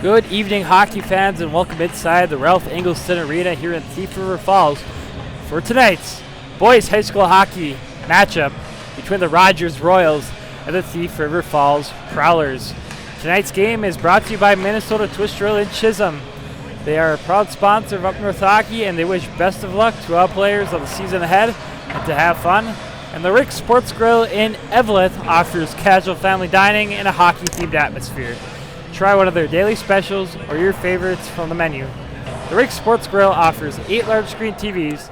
Good evening, hockey fans, and welcome inside the Ralph Engelson Arena here in Thief River Falls for tonight's boys high school hockey matchup between the Rogers Royals and the Thief River Falls Prowlers. Tonight's game is brought to you by Minnesota Twist Drill in Chisholm. They are a proud sponsor of Up North Hockey, and they wish best of luck to all players on the season ahead and to have fun. And the Rick Sports Grill in Eveleth offers casual family dining in a hockey-themed atmosphere. Try one of their daily specials or your favorites from the menu. The Rick Sports Grill offers 8 large screen TVs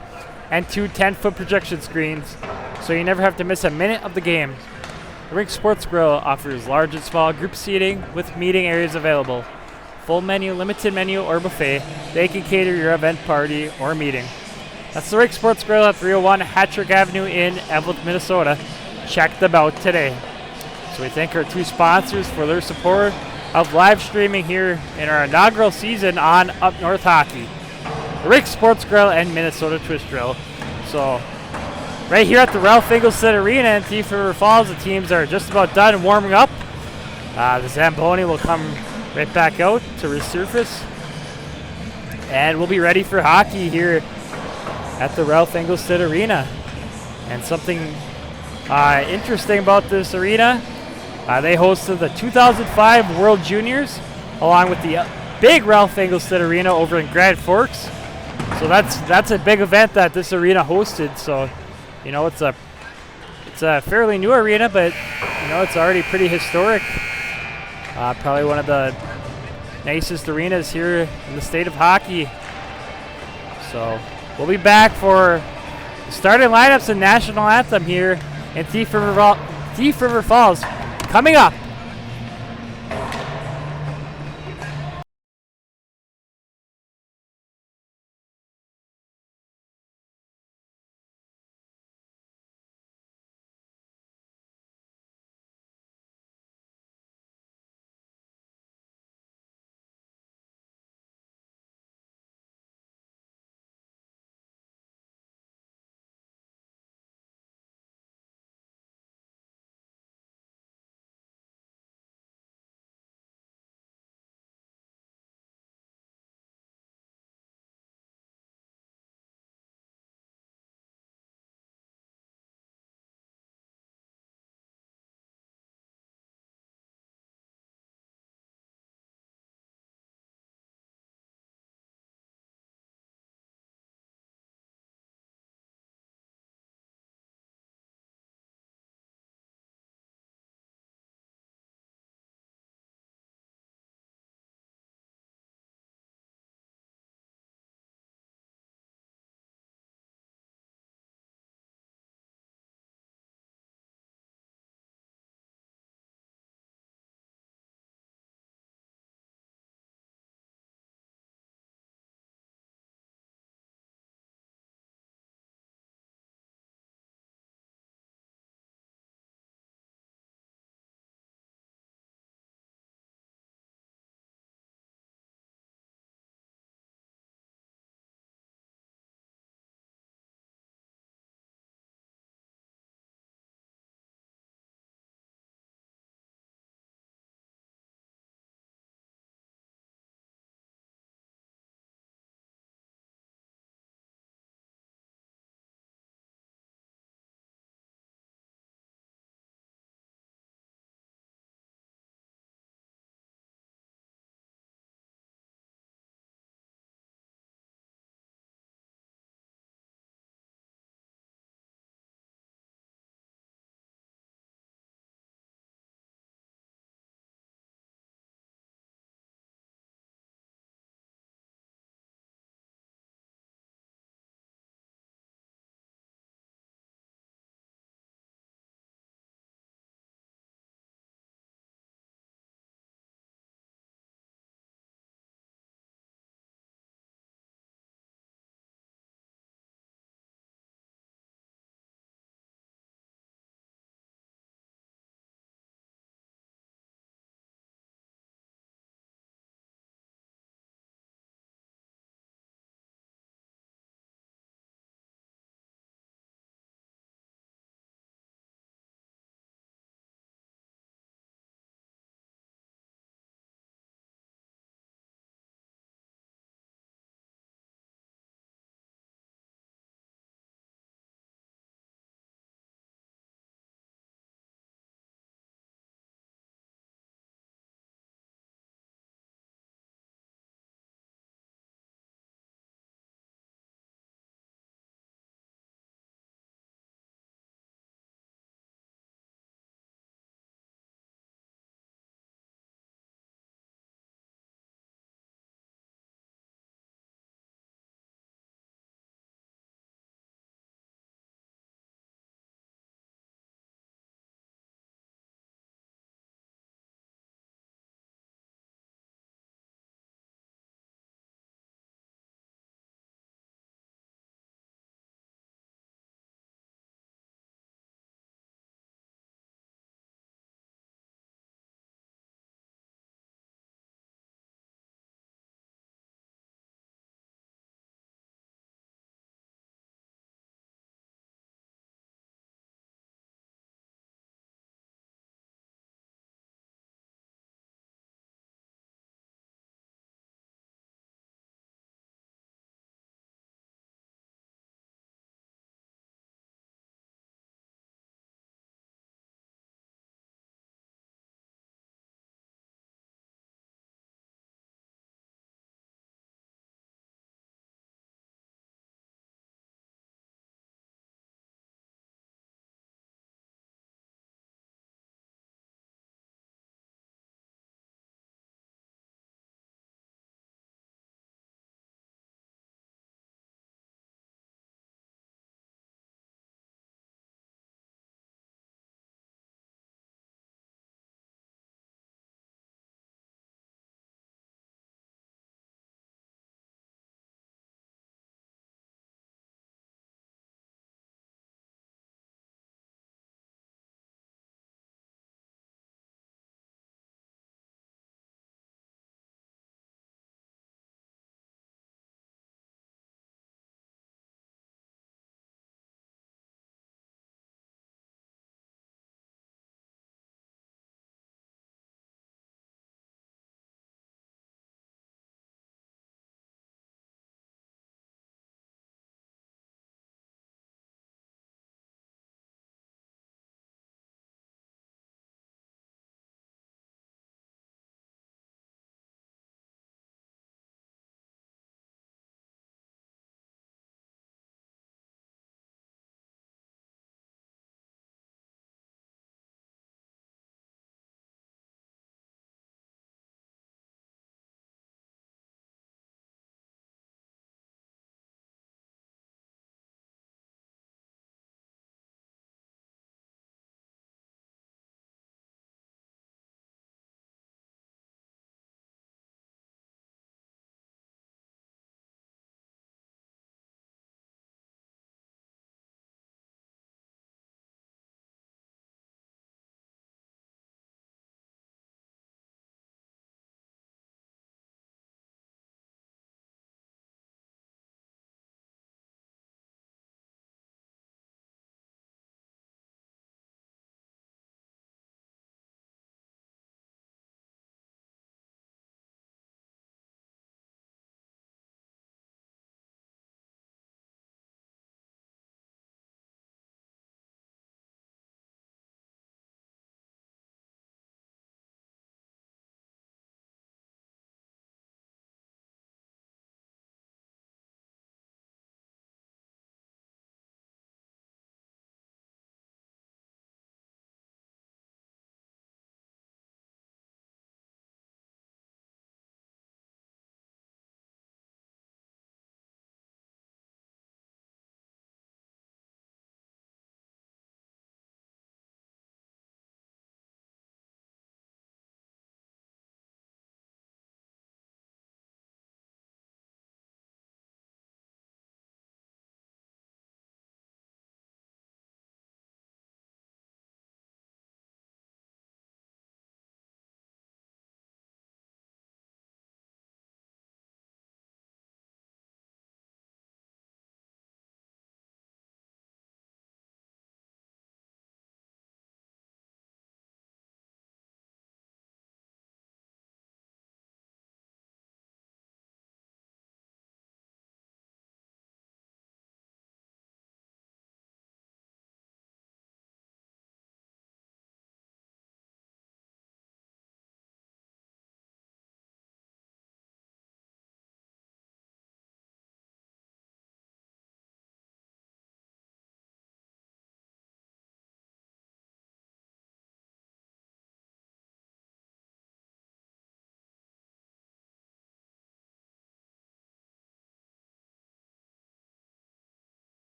and 2 10-foot projection screens, so you never have to miss a minute of the game. The Rick Sports Grill offers large and small group seating with meeting areas available. Full menu, limited menu, or buffet, they can cater your event, party, or meeting. That's the Rick Sports Grill at 301 Hattrick Avenue in Eveleth, Minnesota. Check them out today. So we thank our 2 sponsors for their support of live streaming here in our inaugural season on Up North Hockey. The Rick Sports Grill and Minnesota Twist Drill. So right here at the Ralph Engelson Arena in Thief River Falls, the teams are just about done warming up. The Zamboni will come right back out to resurface. And we'll be ready for hockey here at the Ralph Engelson Arena. And something interesting about this arena, they hosted the 2005 World Juniors along with the big Ralph Engelson Arena over in Grand Forks. So that's a big event that this arena hosted. So, you know, it's a fairly new arena, but you know, it's already pretty historic. Probably one of the nicest arenas here in the state of hockey. So we'll be back for the starting lineups and national anthem here in Thief River Falls coming up.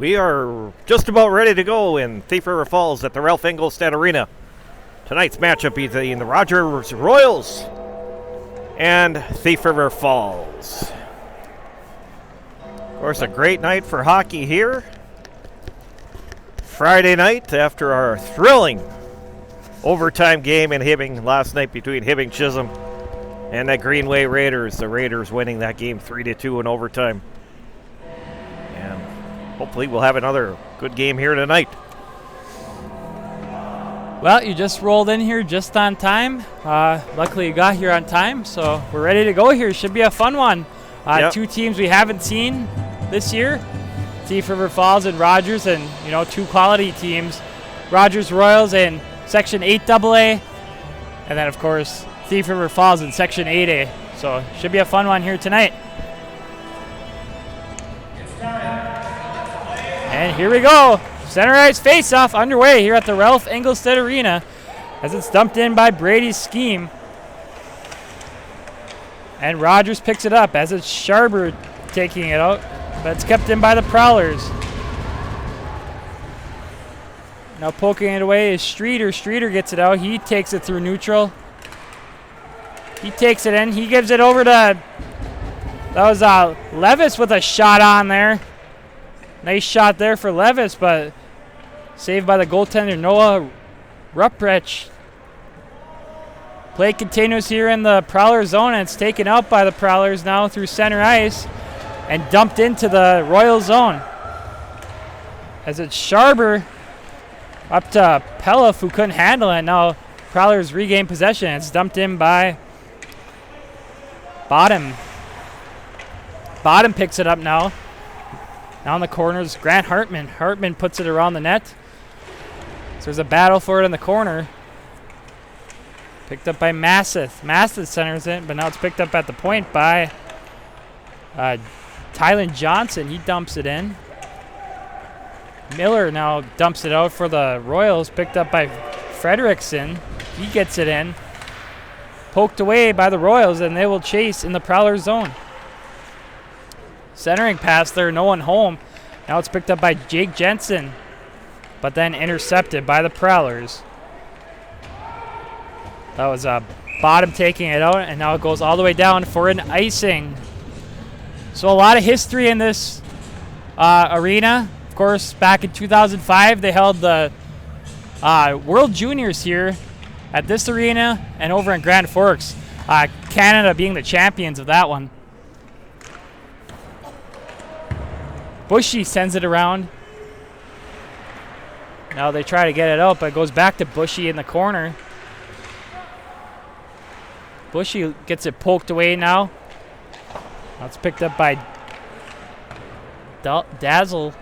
We are just about ready to go in Thief River Falls at the Ralph Engelstad Arena. Tonight's matchup between the Rogers Royals and Thief River Falls. Of course, a great night for hockey here. Friday night after our thrilling overtime game in Hibbing last night between Hibbing Chisholm and the Greenway Raiders. The Raiders winning that game 3-2 in overtime. And hopefully we'll have another good game here tonight. Well, you just rolled in here just on time. Luckily you got here on time, so we're ready to go here. Should be a fun one. Yep. Two teams we haven't seen this year, Thief River Falls and Rogers, and two quality teams, Rogers Royals in Section 8 AA, and then of course Thief River Falls in Section 8A. So should be a fun one here tonight. And here we go. Center ice face-off underway here at the Ralph Engelstad Arena as it's dumped in by Brady's scheme. And Rogers picks it up as it's Sharber taking it out, but it's kept in by the Prowlers. Now poking it away is Streeter. Streeter gets it out. He takes it through neutral. He takes it in. He gives it over to, that was Levis with a shot on there. Nice shot there for Levis, but saved by the goaltender Noah Ruprecht. Play continues here in the Prowler zone, and it's taken out by the Prowlers now through center ice and dumped into the Royal zone. As it's Sharber up to Pelliff, who couldn't handle it. Now Prowlers regain possession. It's dumped in by Bottom. Bottom picks it up now. Now in the corners, Grant Hartman. Hartman puts it around the net. So there's a battle for it in the corner. Picked up by Masseth. Masseth centers it, but now it's picked up at the point by Tylen Johnson. He dumps it in. Miller now dumps it out for the Royals, picked up by Frederickson. He gets it in. Poked away by the Royals, and they will chase in the Prowler zone. Centering pass there, no one home. Now it's picked up by Jake Jensen, but then intercepted by the Prowlers. That was Bottom taking it out, and now it goes all the way down for an icing. So a lot of history in this arena. Of course, back in 2005, they held the World Juniors here at this arena and over in Grand Forks. Canada being the champions of that one. Bushy sends it around. Now they try to get it out, but it goes back to Bushy in the corner. Bushy gets it poked away now. Now it's picked up by Dazzle.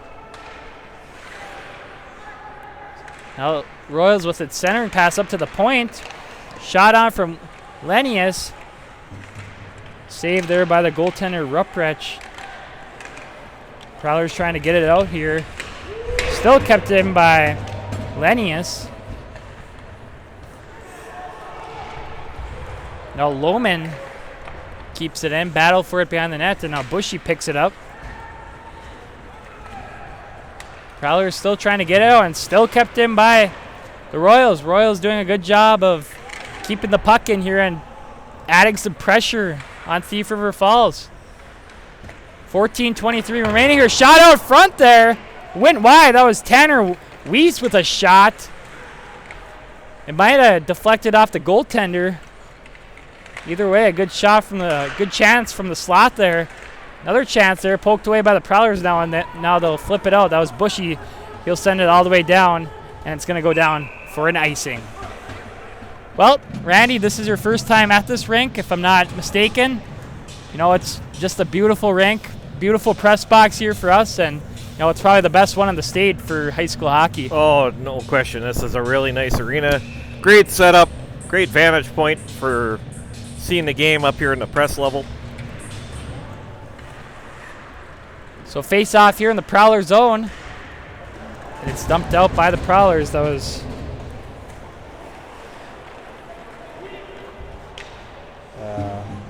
Now Royals with its centering pass up to the point. Shot on from Lenius. Saved there by the goaltender Ruprecht. Prowlers trying to get it out here. Still kept in by Lenius. Now Lohman keeps it in. Battle for it behind the net, and now Bushy picks it up. Prowlers still trying to get it out and still kept in by the Royals. Royals doing a good job of keeping the puck in here and adding some pressure on Thief River Falls. 14:23 remaining here. Shot out front there. Went wide. That was Tanner Weiss with a shot. It might have deflected off the goaltender. Either way, a good shot from the good chance from the slot there. Another chance there, poked away by the Prowlers now, and now they'll flip it out. That was Bushy. He'll send it all the way down, and it's going to go down for an icing. Well, Randy, this is your first time at this rink, if I'm not mistaken. It's just a beautiful rink, beautiful press box here for us, and it's probably the best one in the state for high school hockey. Oh, no question. This is a really nice arena. Great setup, great vantage point for seeing the game up here in the press level. So face off here in the Prowler zone. And it's dumped out by the Prowlers. That was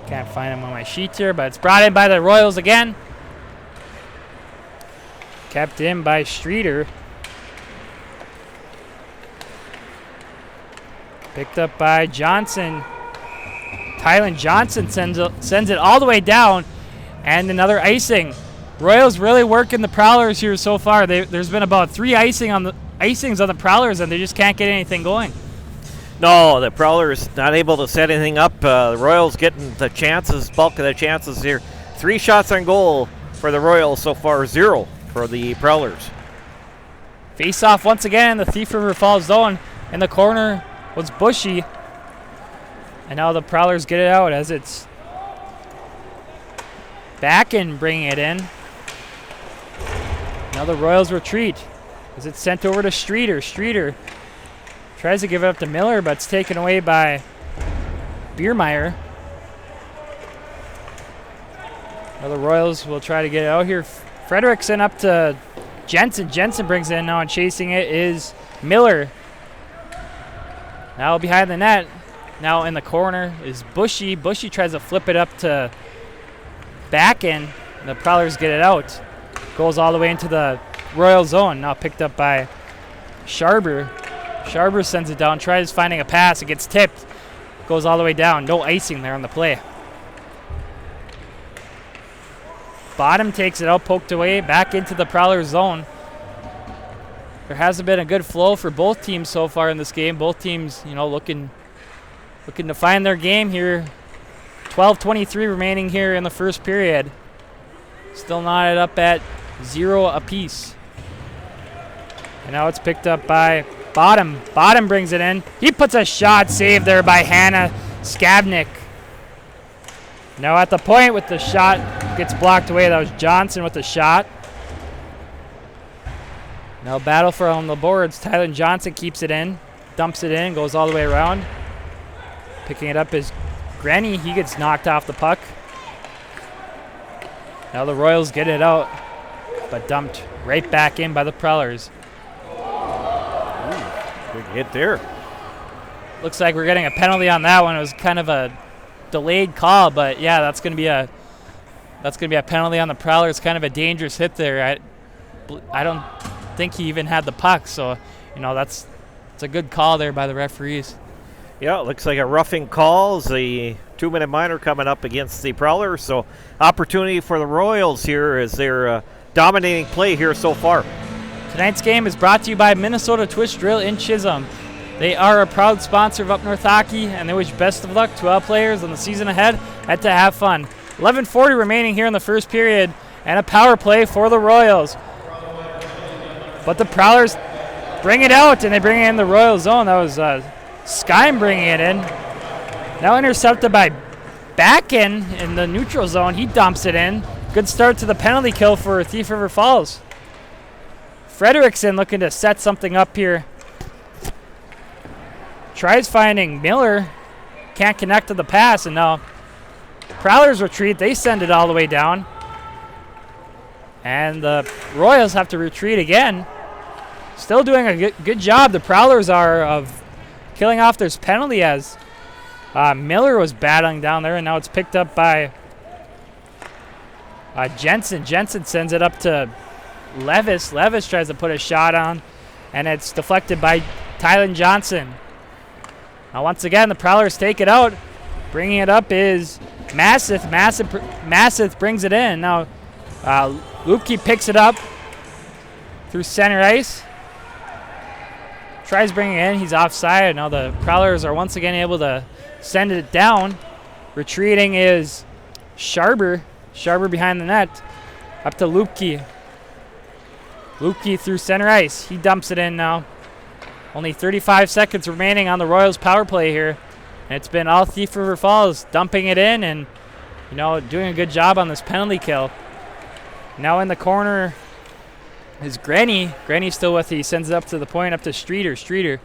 can't find him on my sheet here, but it's brought in by the Royals again. Kept in by Streeter. Picked up by Johnson. Tylen Johnson sends it all the way down. And another icing. Royals really working the Prowlers here so far. There's been about 3 icings on the Prowlers, and they just can't get anything going. No, the Prowlers not able to set anything up. The Royals getting the chances, bulk of the chances here. 3 shots on goal for the Royals so far, 0 for the Prowlers. Face off once again in the Thief River Falls zone. In the corner was Bushy. And now the Prowlers get it out as it's back and bringing it in. Now the Royals retreat as it's sent over to Streeter. Streeter tries to give it up to Miller, but it's taken away by Biermeyer. Now the Royals will try to get it out here. Frederickson up to Jensen. Jensen brings it in now, and chasing it is Miller. Now behind the net. Now in the corner is Bushy. Bushy tries to flip it up to Backen. The Prowlers get it out. Goes all the way into the Royal zone. Now picked up by Sharber. Sharber sends it down. Tries finding a pass. It gets tipped. Goes all the way down. No icing there on the play. Bottom takes it out. Poked away. Back into the Prowler zone. There hasn't been a good flow for both teams so far in this game. Both teams, looking to find their game here. 12:23 remaining here in the first period. Still knotted up at 0 apiece. And now it's picked up by Bottom. Bottom brings it in. He puts a shot saved there by Hannah Skabnik. Now at the point with the shot gets blocked away. That was Johnson with the shot. Now battle for on the boards. Tylen Johnson keeps it in. Dumps it in. Goes all the way around. Picking it up is Granny. He gets knocked off the puck. Now the Royals get it out, but dumped right back in by the Prowlers. Big hit there. Looks like we're getting a penalty on that one. It was kind of a delayed call, but yeah, that's going to be a penalty on the Prowlers. Kind of a dangerous hit there. I don't think he even had the puck, so it's a good call there by the referees. Yeah, it looks like a roughing call. The 2-minute minor coming up against the Prowlers. So opportunity for the Royals here as they're dominating play here so far. Tonight's game is brought to you by Minnesota Twist Drill in Chisholm. They are a proud sponsor of Up North Hockey, and they wish best of luck to all players on the season ahead and to have fun. 11:40 remaining here in the first period, and a power play for the Royals. But the Prowlers bring it out, and they bring it in the Royal zone. That was Skyme bringing it in. Now intercepted by Backen in the neutral zone. He dumps it in. Good start to the penalty kill for Thief River Falls. Frederickson looking to set something up here. Tries finding Miller. Can't connect to the pass, and now Prowlers retreat. They send it all the way down. And the Royals have to retreat again. Still doing a good job. The Prowlers are of killing off this penalty as Miller was battling down there, and now it's picked up by Jensen. Jensen sends it up to Levis. Levis tries to put a shot on, and it's deflected by Tylen Johnson. Now once again, the Prowlers take it out. Bringing it up is Massith. Massith brings it in. Now Lupke picks it up through center ice. Tries bringing it in. He's offside. Now the Prowlers are once again able to send it down. Retreating is Sharber. Sharber behind the net. Up to Lupke. Lupke through center ice. He dumps it in now. Only 35 seconds remaining on the Royals power play here. And it's been all Thief River Falls dumping it in and, doing a good job on this penalty kill. Now in the corner is Granny. Granny's still with it. He sends it up to the point, up to Streeter. Streeter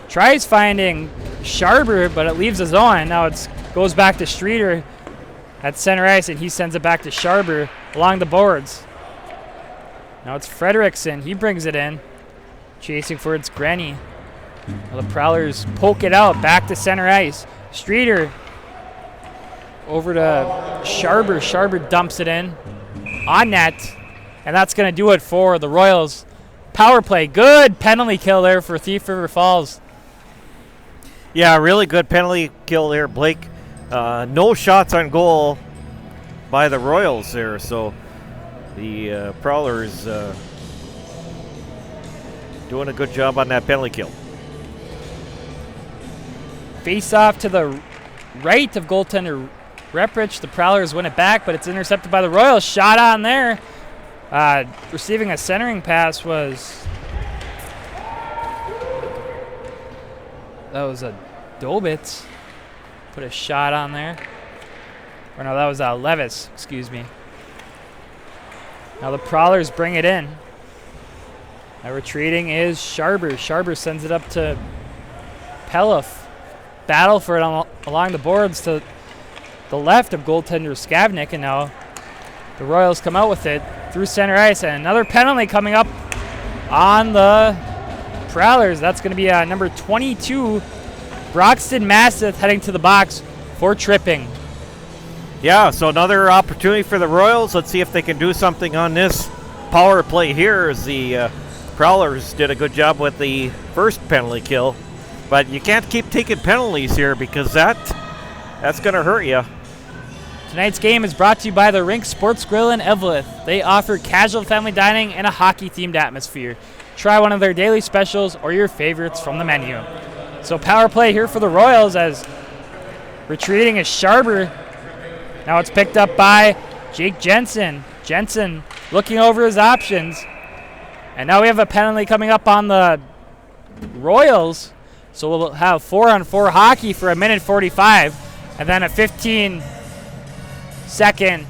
tries finding Sharber, but it leaves his own. Now it goes back to Streeter at center ice, and he sends it back to Sharber along the boards. Now it's Frederickson. He brings it in. Chasing for it's Granny. Well, the Prowlers poke it out back to center ice. Streeter over to Sharber. Sharber dumps it in. On net. And that's going to do it for the Royals. Power play. Good penalty kill there for Thief River Falls. Yeah, really good penalty kill there, Blake. No shots on goal by the Royals there, so the Prowlers doing a good job on that penalty kill. Face off to the right of goaltender Reprich. The Prowlers win it back, but it's intercepted by the Royals. Shot on there. Receiving a centering pass was... That was a Dobitz. Put a shot on there. Or no, that was Levis, excuse me. Now the Prowlers bring it in. Now retreating is Sharber. Sharber sends it up to Pelliff. Battle for it along the boards to the left of goaltender Skavnik, and now the Royals come out with it through center ice, and another penalty coming up on the Prowlers. That's going to be number 22, Broxton Masseth, heading to the box for tripping. Yeah, so another opportunity for the Royals. Let's see if they can do something on this power play here, as the Prowlers did a good job with the first penalty kill. But you can't keep taking penalties here, because that's going to hurt you. Tonight's game is brought to you by the Rink Sports Grill in Eveleth. They offer casual family dining and a hockey-themed atmosphere. Try one of their daily specials or your favorites from the menu. So power play here for the Royals, as retreating is Sharber. Now it's picked up by Jake Jensen. Jensen looking over his options. And now we have a penalty coming up on the Royals. So we'll have 4-on-4 hockey for 1:45, and then a 15-second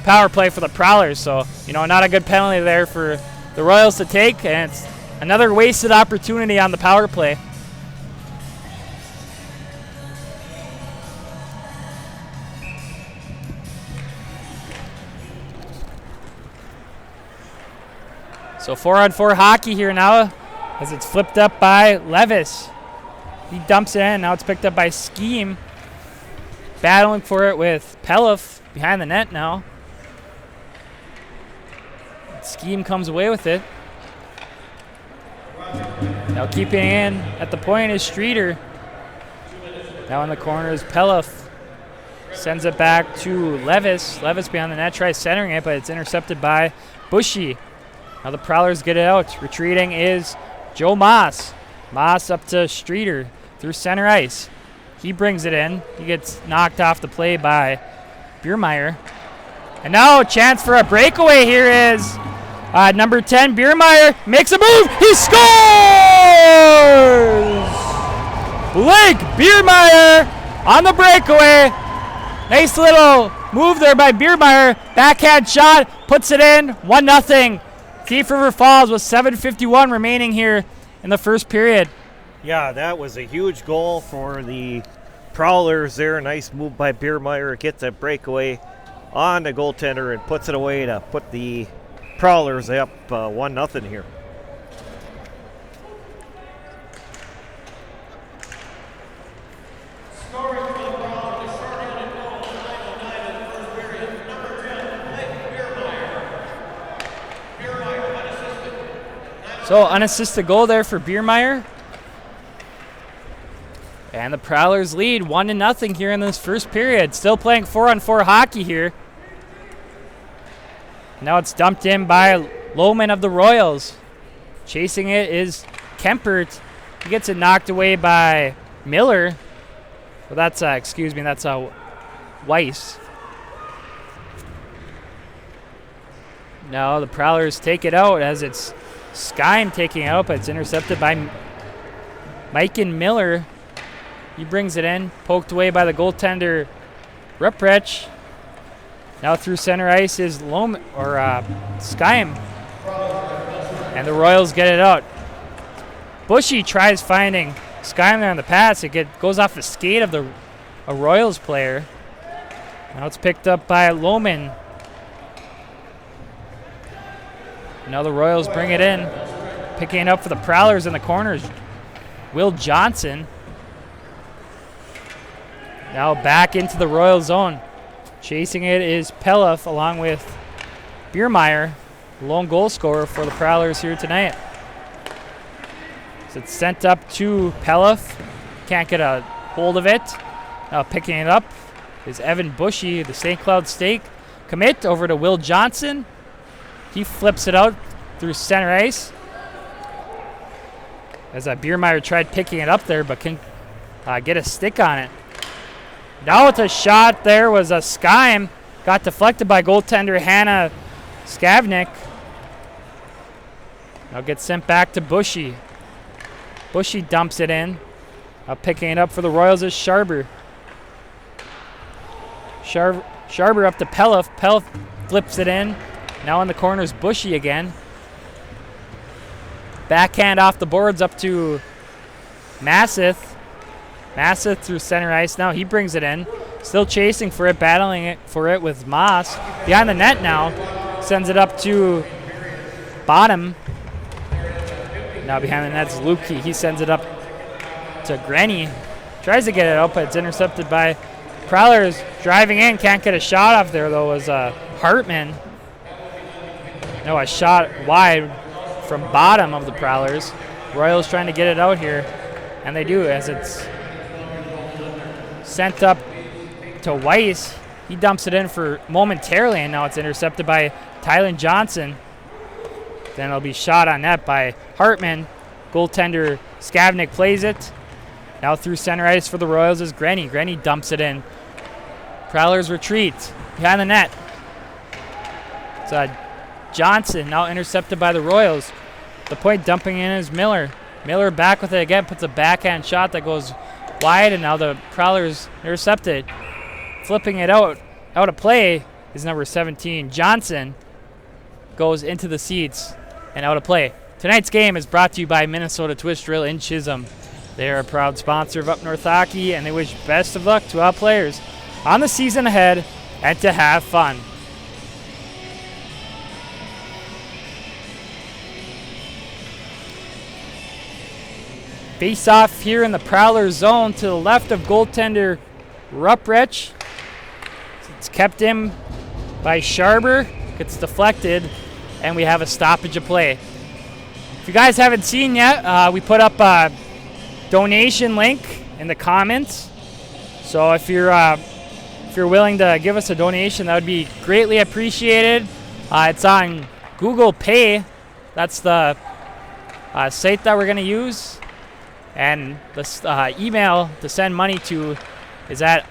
power play for the Prowlers. So, not a good penalty there for the Royals to take, and it's another wasted opportunity on the power play. So 4-on-4 hockey here now, as it's flipped up by Levis. He dumps it in. Now it's picked up by Scheme. Battling for it with Pelliff behind the net now. Scheme comes away with it. Now keeping in at the point is Streeter. Now in the corner is Pelliff. Sends it back to Levis. Levis behind the net, tries centering it, but it's intercepted by Bushy. Now the Prowlers get it out. Retreating is Joe Moss. Moss up to Streeter through center ice. He brings it in. He gets knocked off the play by Biermeyer. And now a chance for a breakaway here is number 10, Biermeyer, makes a move. He scores! Blake Biermeyer on the breakaway. Nice little move there by Biermeyer. Backhand shot, puts it in, 1-0. Thief River Falls with 7:51 remaining here in the first period. Yeah, that was a huge goal for the Prowlers there. Nice move by Biermeyer. Gets a breakaway on the goaltender and puts it away to put the Prowlers up 1-0 here. So unassisted goal there for Biermeyer. And the Prowlers lead 1-0 here in this first period. Still playing 4-on-4 hockey here. Now it's dumped in by Lohman of the Royals. Chasing it is Kempert. He gets it knocked away by Miller. Well, that's Weiss. Now the Prowlers take it out as it's Skyme taking it out, but it's intercepted by Mike and Miller. He brings it in, poked away by the goaltender Reprich. Now through center ice is Skyme. And the Royals get it out. Bushy tries finding Skyme there on the pass. It goes off the skate of a Royals player. Now it's picked up by Lohman. Now the Royals bring it in. Picking it up for the Prowlers in the corners, Will Johnson. Now back into the Royal zone. Chasing it is Pelliff along with Biermeyer. lone goal scorer for the Prowlers here tonight. So it's sent up to Pelliff. Can't get a hold of it. Now picking it up is Evan Bushy, the St. Cloud Stake commit, over to Will Johnson. He flips it out through center ice. As Biermeyer tried picking it up there, but can get a stick on it. Now with a shot there was a Skyme. Got deflected by goaltender Hannah Skavnik. Now gets sent back to Bushy. Bushy dumps it in. Picking it up for the Royals is Sharber. Sharber up to Pelliff. Pelliff flips it in. Now in the corner is Bushy again. Backhand off the boards up to Masseth. Masseth through center ice. Now he brings it in. Still chasing for it, battling it for it with Moss. Behind the net now. Sends it up to Bottom. Now behind the net's Lukey. He sends it up to Grenny. Tries to get it out, but it's intercepted by Prowlers. Driving in. Can't get a shot off there, though, was Hartman. No, a shot wide from Bottom of the Prowlers. Royals trying to get it out here, and they do, as it's sent up to Weiss. He dumps it in for momentarily, and now it's intercepted by Tylen Johnson. Then it'll be shot on net by Hartman. Goaltender Skavnik plays it. Now through center ice for the Royals is Grenny. Grenny dumps it in. Prowlers retreat behind the net. It's Johnson now intercepted by the Royals. The point dumping in is Miller. Miller back with it again, puts a backhand shot that goes wide, and now the Prowlers intercept it. Flipping it out of play is number 17. Johnson goes into the seats and out of play. Tonight's game is brought to you by Minnesota Twist Drill in Chisholm. They are a proud sponsor of Up North Hockey, and they wish best of luck to our players on the season ahead and to have fun. Face off here in the Prowler zone to the left of goaltender Rupprich. It's kept in by Sharber. Gets deflected, and we have a stoppage of play. If you guys haven't seen yet, we put up a donation link in the comments. So if you're willing to give us a donation, that would be greatly appreciated. It's on Google Pay. That's the site that we're going to use. And the email to send money to is at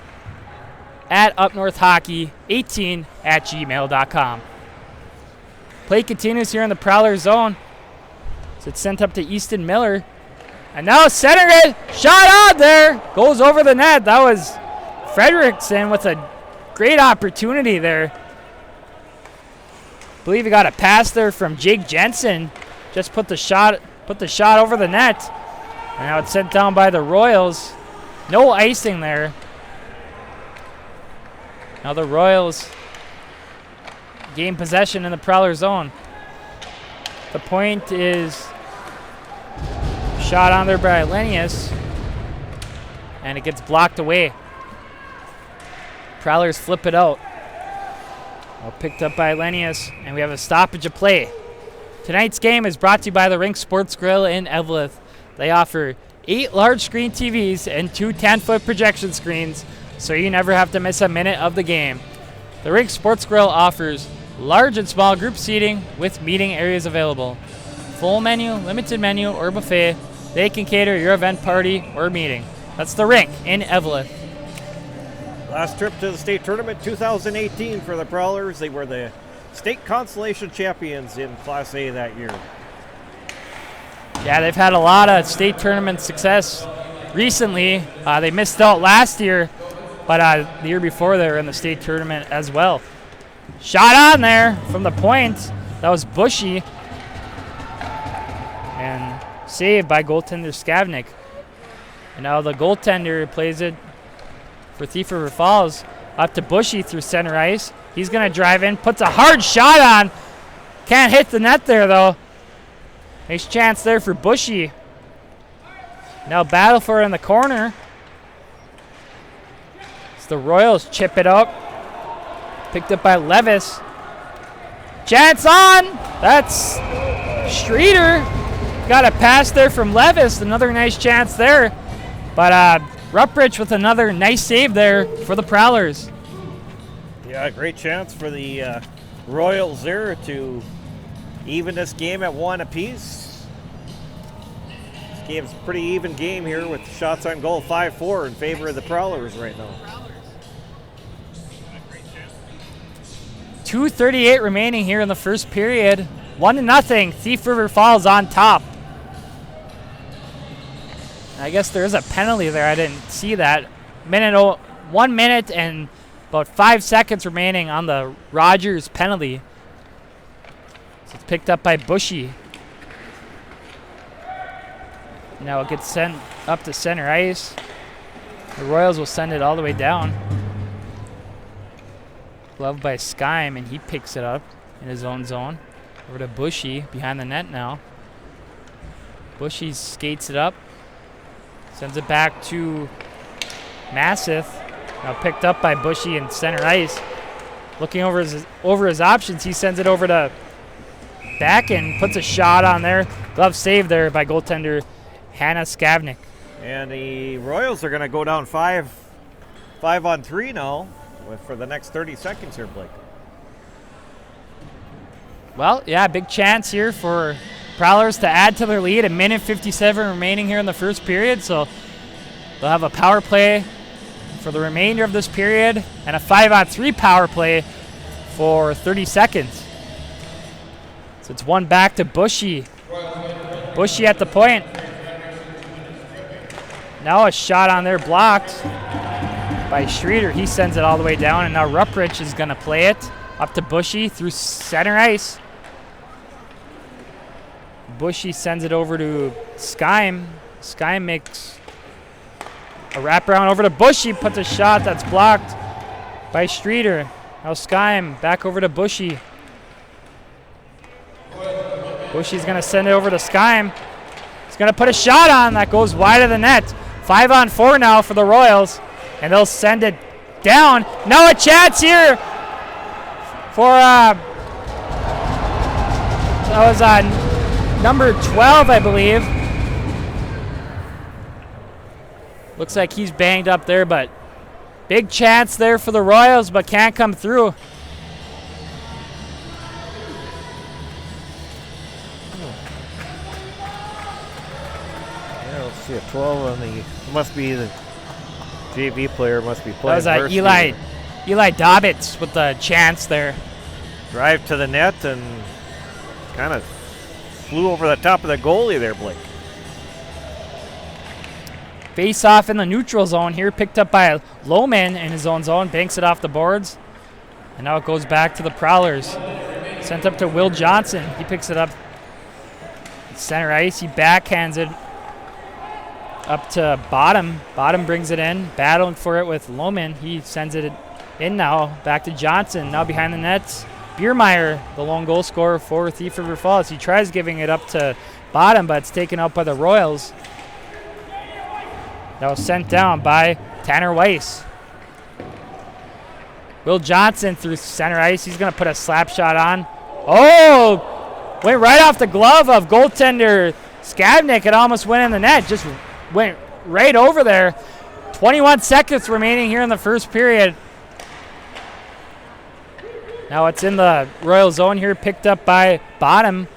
upnorthhockey18@gmail.com. Play continues here in the Prowler zone. So it's sent up to Easton Miller. And now center it. Shot on there. Goes over the net. That was Fredrickson with a great opportunity there. I believe he got a pass there from Jake Jensen. Just put the shot over the net. And now it's sent down by the Royals. No icing there. Now the Royals gain possession in the Prowler zone. The point is shot on there by Lenius, and it gets blocked away. Prowlers flip it out. Well, picked up by Lenius, and we have a stoppage of play. Tonight's game is brought to you by the Rink Sports Grill in Eveleth. They offer 8 large screen TVs and 2 10-foot projection screens, so you never have to miss a minute of the game. The Rink Sports Grill offers large and small group seating with meeting areas available. Full menu, limited menu, or buffet, they can cater your event, party, or meeting. That's the Rink in Evelyn. Last trip to the state tournament 2018 for the Prowlers. They were the state consolation champions in Class A that year. Yeah, they've had a lot of state tournament success recently. They missed out last year, but the year before they were in the state tournament as well. Shot on there from the point. That was Bushy. And saved by goaltender Skavnik. And now the goaltender plays it for Thief River Falls up to Bushy through center ice. He's going to drive in, puts a hard shot on. Can't hit the net there, though. Nice chance there for Bushy. Now battle for it in the corner. It's the Royals chip it up. Picked up by Levis. Chance on! That's Streeter. Got a pass there from Levis. Another nice chance there. But Ruprich with another nice save there for the Prowlers. Yeah, great chance for the Royals there to even this game at 1 apiece. This game's a pretty even game here with shots on goal 5-4 in favor of the Prowlers right now. 2:38 remaining here in the first period. 1-0. Thief River Falls on top. I guess there is a penalty there. I didn't see that. 1 minute and about 5 seconds remaining on the Rogers penalty. So it's picked up by Bushy. Now it gets sent up to center ice. The Royals will send it all the way down. Glove by Skyme, and he picks it up in his own zone. Over to Bushy behind the net now. Bushy skates it up. Sends it back to Massith. Now picked up by Bushy in center ice. Looking over his options, he sends it over to back and puts a shot on there. Glove save there by goaltender Hannah Skavnik. And the Royals are going to go down 5-on-3 now for the next 30 seconds here, Blake. Well, yeah, big chance here for Prowlers to add to their lead. 1:57 remaining here in the first period, so they'll have a power play for the remainder of this period and a 5-on-3 power play for 30 seconds. So it's one back to Bushy. Bushy at the point. Now a shot on there blocked by Streeter. He sends it all the way down, and now Ruprich is going to play it up to Bushy through center ice. Bushy sends it over to Skyme. Skyme makes a wraparound over to Bushy, puts a shot that's blocked by Streeter. Now Skyme back over to Bushy. Bushy's going to send it over to Skyme. He's going to put a shot on that goes wide of the net. 5-on-4 now for the Royals, and they'll send it down. Now a chance here for that was number 12, I believe. Looks like he's banged up there, but big chance there for the Royals, but can't come through. Yeah, let's see a 12 on the. Must be the JV player. Must be playing. That was Eli Dobbitz with the chance there. Drive to the net and kind of flew over the top of the goalie there, Blake. Face off in the neutral zone here, picked up by Lohman in his own zone, banks it off the boards. And now it goes back to the Prowlers. Sent up to Will Johnson. He picks it up center ice. He backhands it up to Bottom. Bottom brings it in, battling for it with Lohman. He sends it in now, back to Johnson. Now behind the nets, Biermeyer, the lone goal scorer for Thief River Falls. He tries giving it up to Bottom, but it's taken out by the Royals. That was sent down by Tanner Weiss. Will Johnson through center ice. He's going to put a slap shot on. Oh! Went right off the glove of goaltender Skavnik. It almost went in the net. Just went right over there. 21 seconds remaining here in the first period. Now it's in the Royal zone here, picked up by Bottom.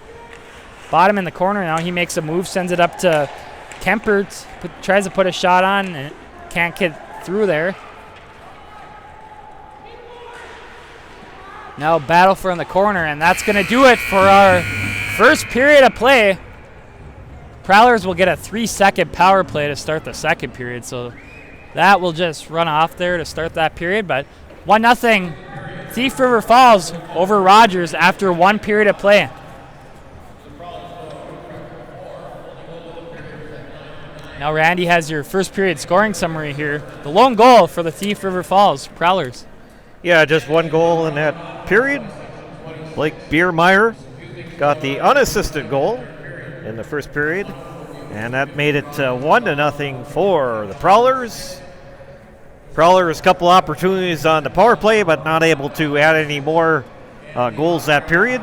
Bottom in the corner now. He makes a move, sends it up to Kempert. Tries to put a shot on and can't get through there. Now battle for in the corner, and that's going to do it for our first period of play. Prowlers will get a 3-second power play to start the second period, so that will just run off there to start that period. But 1-0 Thief River Falls over Rogers after 1 period of play. Now Randy has your first period scoring summary here. The lone goal for the Thief River Falls Prowlers. Yeah, just 1 goal in that period. Blake Biermeyer got the unassisted goal in the first period, and that made it 1-0 for the Prowlers. Prowlers, a couple opportunities on the power play, but not able to add any more goals that period.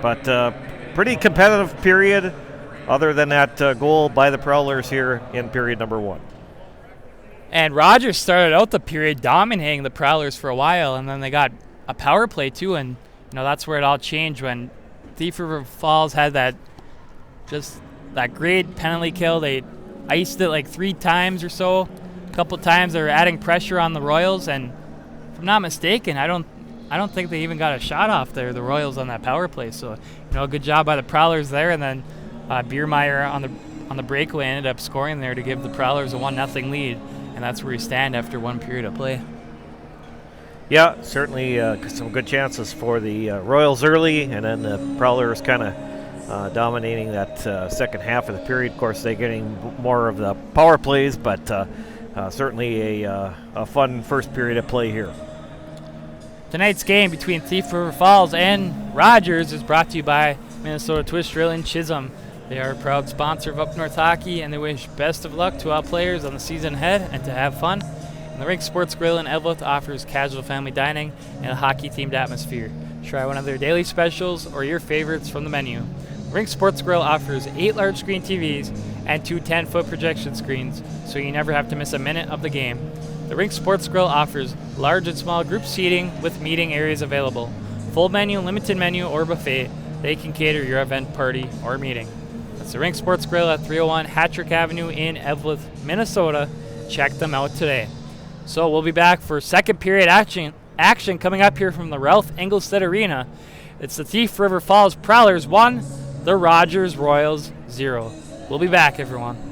But pretty competitive period, other than that goal by the Prowlers here in period number 1. And Rogers started out the period dominating the Prowlers for a while, and then they got a power play too, and that's where it all changed when Thief River Falls had that great penalty kill. They iced it like 3 times or so. A couple times they were adding pressure on the Royals, and if I'm not mistaken, I don't think they even got a shot off there, the Royals, on that power play. So good job by the Prowlers there, and then Biermeyer on the breakaway ended up scoring there to give the Prowlers a 1-0 lead, and that's where we stand after 1 period of play. Yeah, certainly some good chances for the Royals early, and then the Prowlers kind of dominating that second half of the period. Of course, they're getting more of the power plays, but certainly a fun first period of play here. Tonight's game between Thief River Falls and Rogers is brought to you by Minnesota Twist Drilling Chisholm. They are a proud sponsor of Up North Hockey, and they wish best of luck to all players on the season ahead and to have fun. And the Rink Sports Grill in Eveleth offers casual family dining and a hockey-themed atmosphere. Try one of their daily specials or your favorites from the menu. Rink Sports Grill offers 8 large screen TVs and 2 10-foot projection screens, so you never have to miss a minute of the game. The Rink Sports Grill offers large and small group seating with meeting areas available. Full menu, limited menu, or buffet, they can cater your event, party, or meeting. That's the Rink Sports Grill at 301 Hattrick Avenue in Eveleth, Minnesota. Check them out today. So we'll be back for second period action coming up here from the Ralph Engelstad Arena. It's the Thief River Falls Prowlers 1, the Rogers Royals 0. We'll be back, everyone.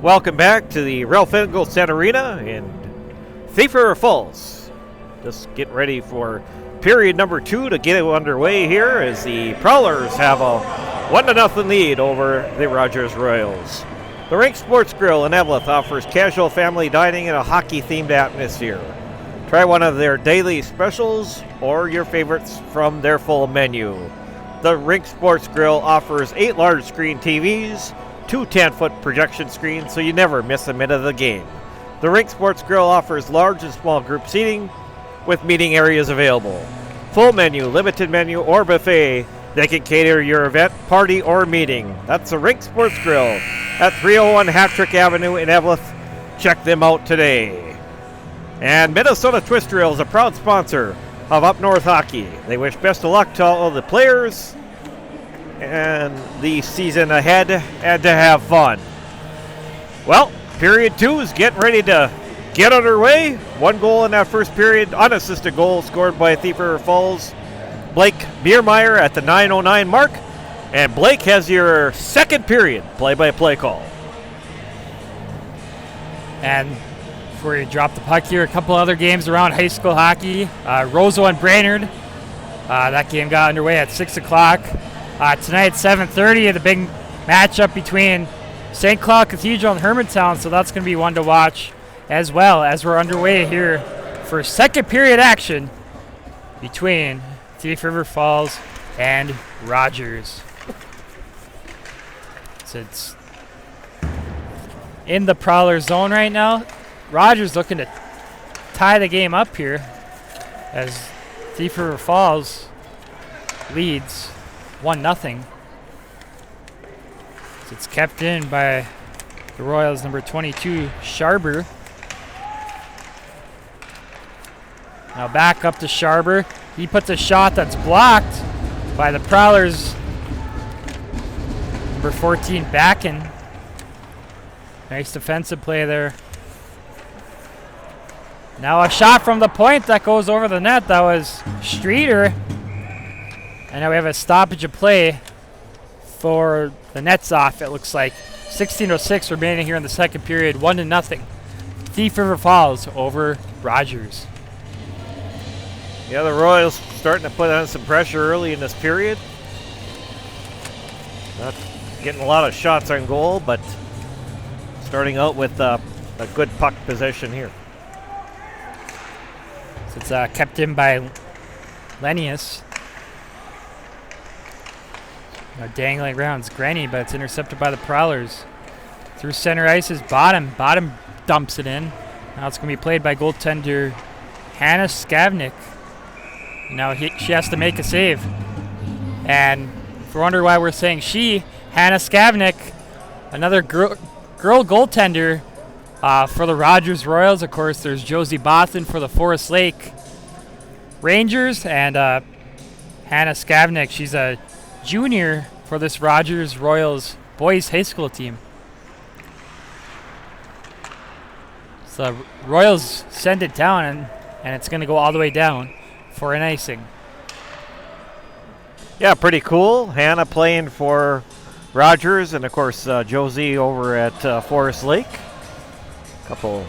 Welcome back to the Ralph Engelstad Arena in Thief River Falls. Just getting ready for period number 2 to get underway here as the Prowlers have a 1-0 lead over the Rogers Royals. The Rink Sports Grill in Eveleth offers casual family dining in a hockey-themed atmosphere. Try one of their daily specials or your favorites from their full menu. The Rink Sports Grill offers 8 large screen TVs, 2 10-foot projection screens, so you never miss a minute of the game. The Rink Sports Grill offers large and small group seating with meeting areas available. Full menu, limited menu, or buffet, they can cater your event, party, or meeting. That's the Rink Sports Grill at 301 Hattrick Avenue in Eveleth. Check them out today. And Minnesota Twist Drill is a proud sponsor of Up North Hockey. They wish best of luck to all of the players and the season ahead and to have fun. Well, period 2 is getting ready to get underway. 1 goal in that first period, unassisted goal scored by Thief River Falls. Blake Biermeyer at the 9:09 mark. And Blake has your second period play-by-play call. And before you drop the puck here, a couple other games around high school hockey. Roseau and Brainerd. That game got underway at 6 o'clock. Tonight at 7:30, the big matchup between St. Cloud Cathedral and Hermantown, so that's going to be one to watch as well as we're underway here for second period action between Thief River Falls and Rogers. So it's in the Prowler zone right now. Rogers looking to tie the game up here as Thief River Falls leads 1-0. So it's kept in by the Royals, number 22, Sharber. Now back up to Sharber. He puts a shot that's blocked by the Prowlers, number 14, Backen. Nice defensive play there. Now a shot from the point that goes over the net. That was Streeter. And now we have a stoppage of play for the nets off, it looks like. 16:06 remaining here in the second period, 1-0. Thief River Falls over Rogers. Yeah, the Royals starting to put on some pressure early in this period. Not getting a lot of shots on goal, but starting out with a good puck possession here. So it's kept in by Lenius. Now dangling around is Granny, but it's intercepted by the Prowlers. Through center ice is Bottom. Bottom dumps it in. Now it's going to be played by goaltender Hannah Skavnik. Now she has to make a save. And if you wonder why we're saying she, Hannah Skavnik, another girl goaltender for the Rogers Royals. Of course, there's Josie Bothan for the Forest Lake Rangers. And Hannah Skavnik, she's a junior for this Rogers Royals boys high school team. So Royals send it down, and it's going to go all the way down for an icing. Yeah, pretty cool. Hannah playing for Rogers, and of course Josie over at Forest Lake. Couple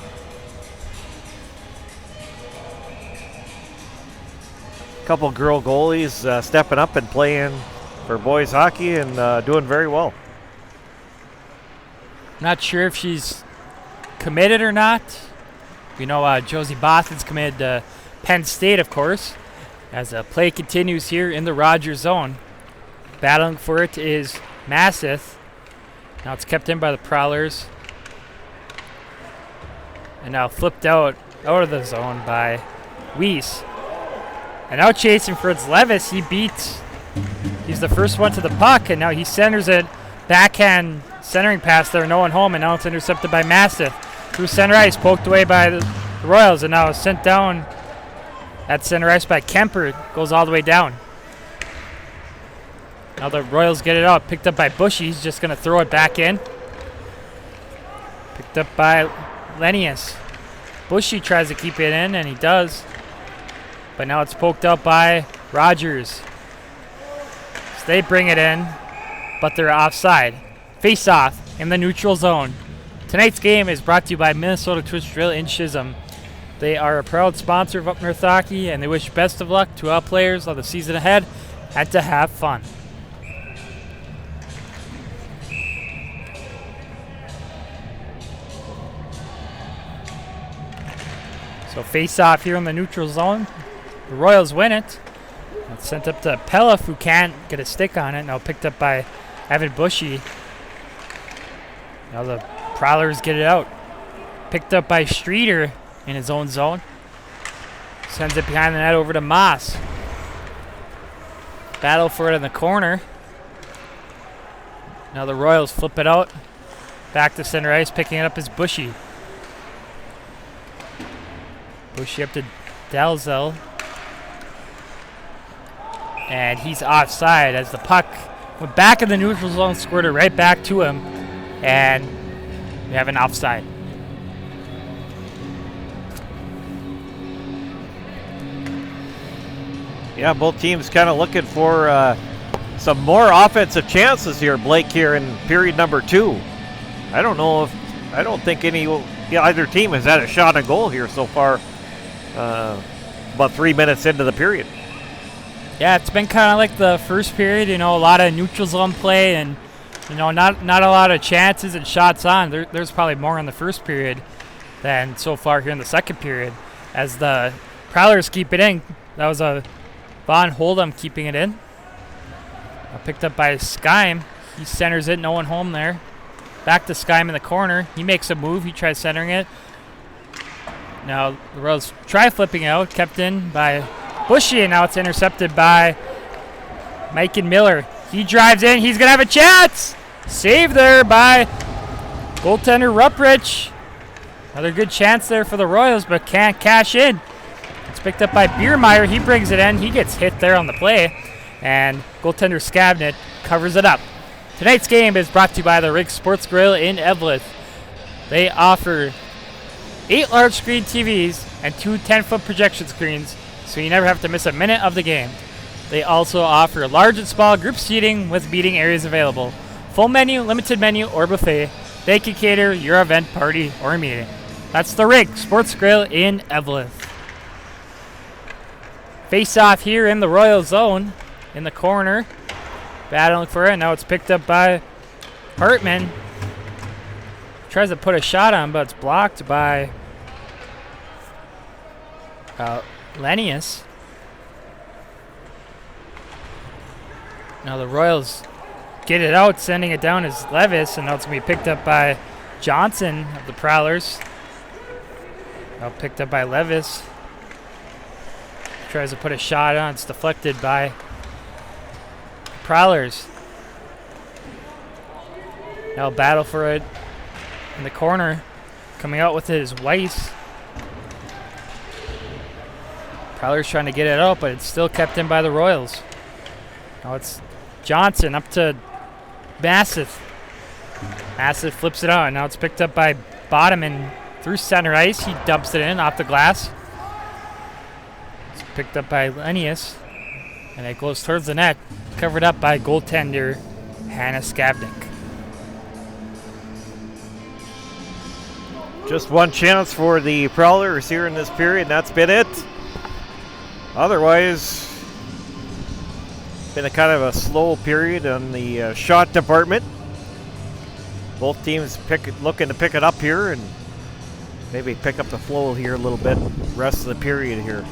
girl goalies stepping up and playing for boys hockey and doing very well. Not sure if she's committed or not. You know, Josie Bothan's committed to Penn State, of course, as the play continues here in the Rogers zone. Battling for it is Masseth. Now it's kept in by the Prowlers. And now flipped out of the zone by Weiss. And now chasing for it's Levis. He's the first one to the puck, and now he centers it. Backhand centering pass there, no one home, and now it's intercepted by Masseth. Through center ice, poked away by the Royals, and now sent down at center ice by Kemper. Goes all the way down. Now the Royals get it out, picked up by Bushy. He's just going to throw it back in. Picked up by Lenius. Bushy tries to keep it in, and he does. But now it's poked out by Rogers. So they bring it in, but they're offside. Face off in the neutral zone. Tonight's game is brought to you by Minnesota Twitch Drill in Chisholm. They are a proud sponsor of Up North Hockey, and they wish best of luck to all players on the season ahead and to have fun. So face off here in the neutral zone. The Royals win it. It's sent up to Pelliff, who can't get a stick on it. Now picked up by Evan Bushy. Now the Prowlers get it out. Picked up by Streeter in his own zone. Sends it behind the net over to Moss. Battle for it in the corner. Now the Royals flip it out. Back to center ice, picking it up is Bushy. Bushy up to Dalzell. And he's offside as the puck went back in the neutral zone, squirted right back to him. And we have an offside. Yeah, both teams kind of looking for some more offensive chances here, Blake, here in period number 2. I don't think either team has had a shot on goal here so far, about 3 minutes into the period. Yeah, it's been kind of like the first period, a lot of neutral zone play and, not a lot of chances and shots on. There's probably more in the first period than so far here in the second period as the Prowlers keep it in. That was a Von Hold'em keeping it in. Picked up by Skyme. He centers it, no one home there. Back to Skyme in the corner. He makes a move, he tries centering it. Now the Royals try flipping out, kept in by Bushy, and now it's intercepted by Mike and Miller. He drives in. He's going to have a chance. Save there by goaltender Rupprich. Another good chance there for the Royals, but can't cash in. It's picked up by Biermeyer. He brings it in. He gets hit there on the play, and goaltender Skavnet covers it up. Tonight's game is brought to you by the Rig Sports Grill in Evelyn. They offer 8 large screen TVs and 2 10-foot projection screens, so you never have to miss a minute of the game. They also offer large and small group seating with meeting areas available. Full menu, limited menu, or buffet. They can cater your event, party, or meeting. That's the Rig Sports Grill in Evelyn. Face off here in the Royal zone in the corner. Battling for it. Now it's picked up by Hartman. Tries to put a shot on, but it's blocked by Lenius. Now the Royals get it out, sending it down is Levis, and now it's going to be picked up by Johnson of the Prowlers. Now picked up by Levis. Tries to put a shot on, it's deflected by the Prowlers. Now battle for it in the corner. Coming out with it is Weiss. Prowlers trying to get it out, but it's still kept in by the Royals. Now it's Johnson up to Massive. Massive flips it out, and now it's picked up by Bodeman through center ice. He dumps it in off the glass. It's picked up by Lenius, and it goes towards the net, covered up by goaltender Hannah Skavnik. Just one chance for the Prowlers here in this period, and that's been it. Otherwise, been a kind of a slow period on the shot department. Both teams looking to pick it up here and maybe pick up the flow here a little bit rest of the period here.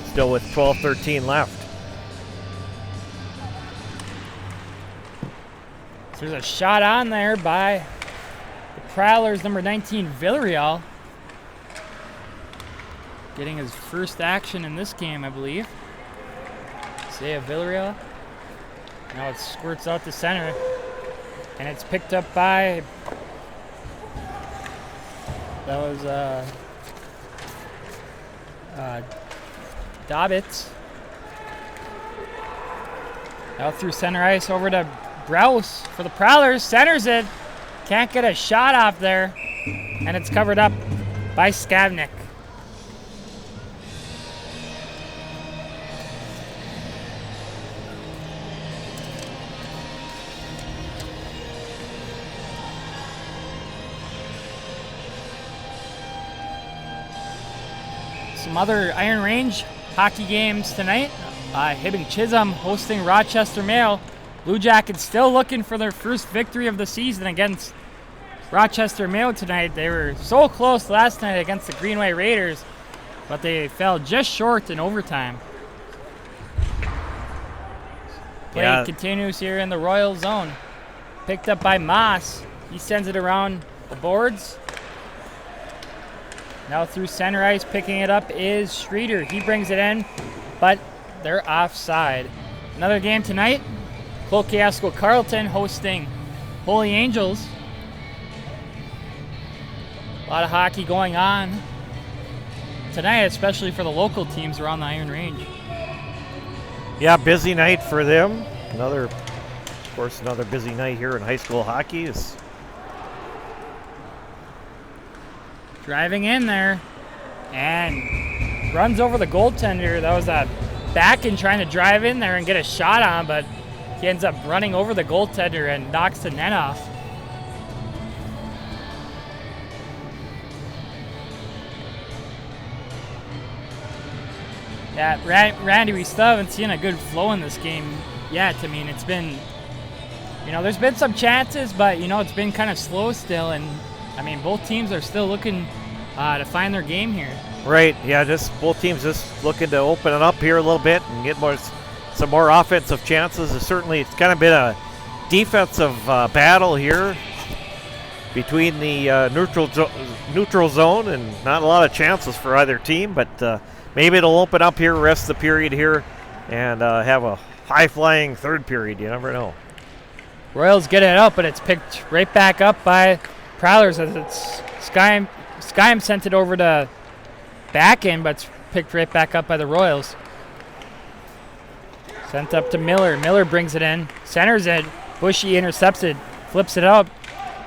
Still with 12-13 left. So there's a shot on there by the Prowlers, number 19, Villarreal. Getting his first action in this game, I believe. Isaiah Villarreal. Now it squirts out to center. And it's picked up by... That was Dobbits. Now through center ice over to Browse for the Prowlers. Centers it. Can't get a shot off there. And it's covered up by Skavnik. Some other Iron Range hockey games tonight. Hibbing Chisholm hosting Rochester Mayo. Blue Jackets still looking for their first victory of the season against Rochester Mayo tonight. They were so close last night against the Greenway Raiders, but they fell just short in overtime. Play continues here in the Royal zone. Picked up by Moss. He sends it around the boards. Now through center ice, picking it up is Streeter. He brings it in, but they're offside. Another game tonight. Cloquet Carleton hosting Holy Angels. A lot of hockey going on tonight, especially for the local teams around the Iron Range. Yeah, busy night for them. Another busy night here in high school hockey. Is driving in there and runs over the goaltender. That was a back and trying to drive in there and get a shot on, but he ends up running over the goaltender and knocks the net off. Yeah, Randy, we still haven't seen a good flow in this game yet. I mean, it's been, there's been some chances, but, it's been kind of slow still. And, I mean, both teams are still looking to find their game here. Right, yeah, both teams just looking to open it up here a little bit and get some more offensive chances. Certainly, it's kind of been a defensive battle here between the neutral zone, and not a lot of chances for either team, but maybe it'll open up here, rest the period here, and have a high-flying third period. You never know. Royals get it out, but it's picked right back up by Prowlers as it's Skyim sent it over to back in, but it's picked right back up by the Royals. Sent up to Miller. Miller brings it in, centers it. Bushy intercepts it, flips it up.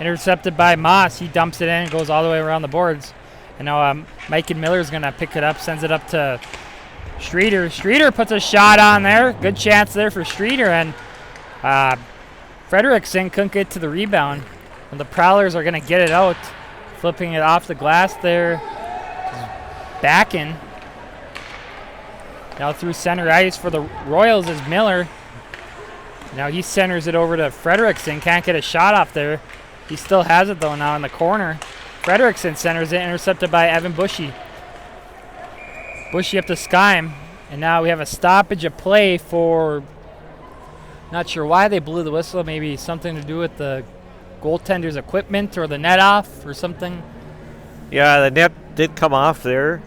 Intercepted by Moss. He dumps it in, goes all the way around the boards. And now Mike and Miller's going to pick it up, sends it up to Streeter. Streeter puts a shot on there. Good chance there for Streeter. And Frederickson couldn't get to the rebound. And the Prowlers are going to get it out. Flipping it off the glass there. Backing. Now through center ice for the Royals is Miller. Now he centers it over to Frederickson. Can't get a shot off there. He still has it, though, now in the corner. Frederickson centers it, intercepted by Evan Bushy. Bushy up to Skyim. And now we have a stoppage of play for... Not sure why they blew the whistle. Maybe something to do with the goaltender's equipment or the net off or something. Yeah, the net did come off there,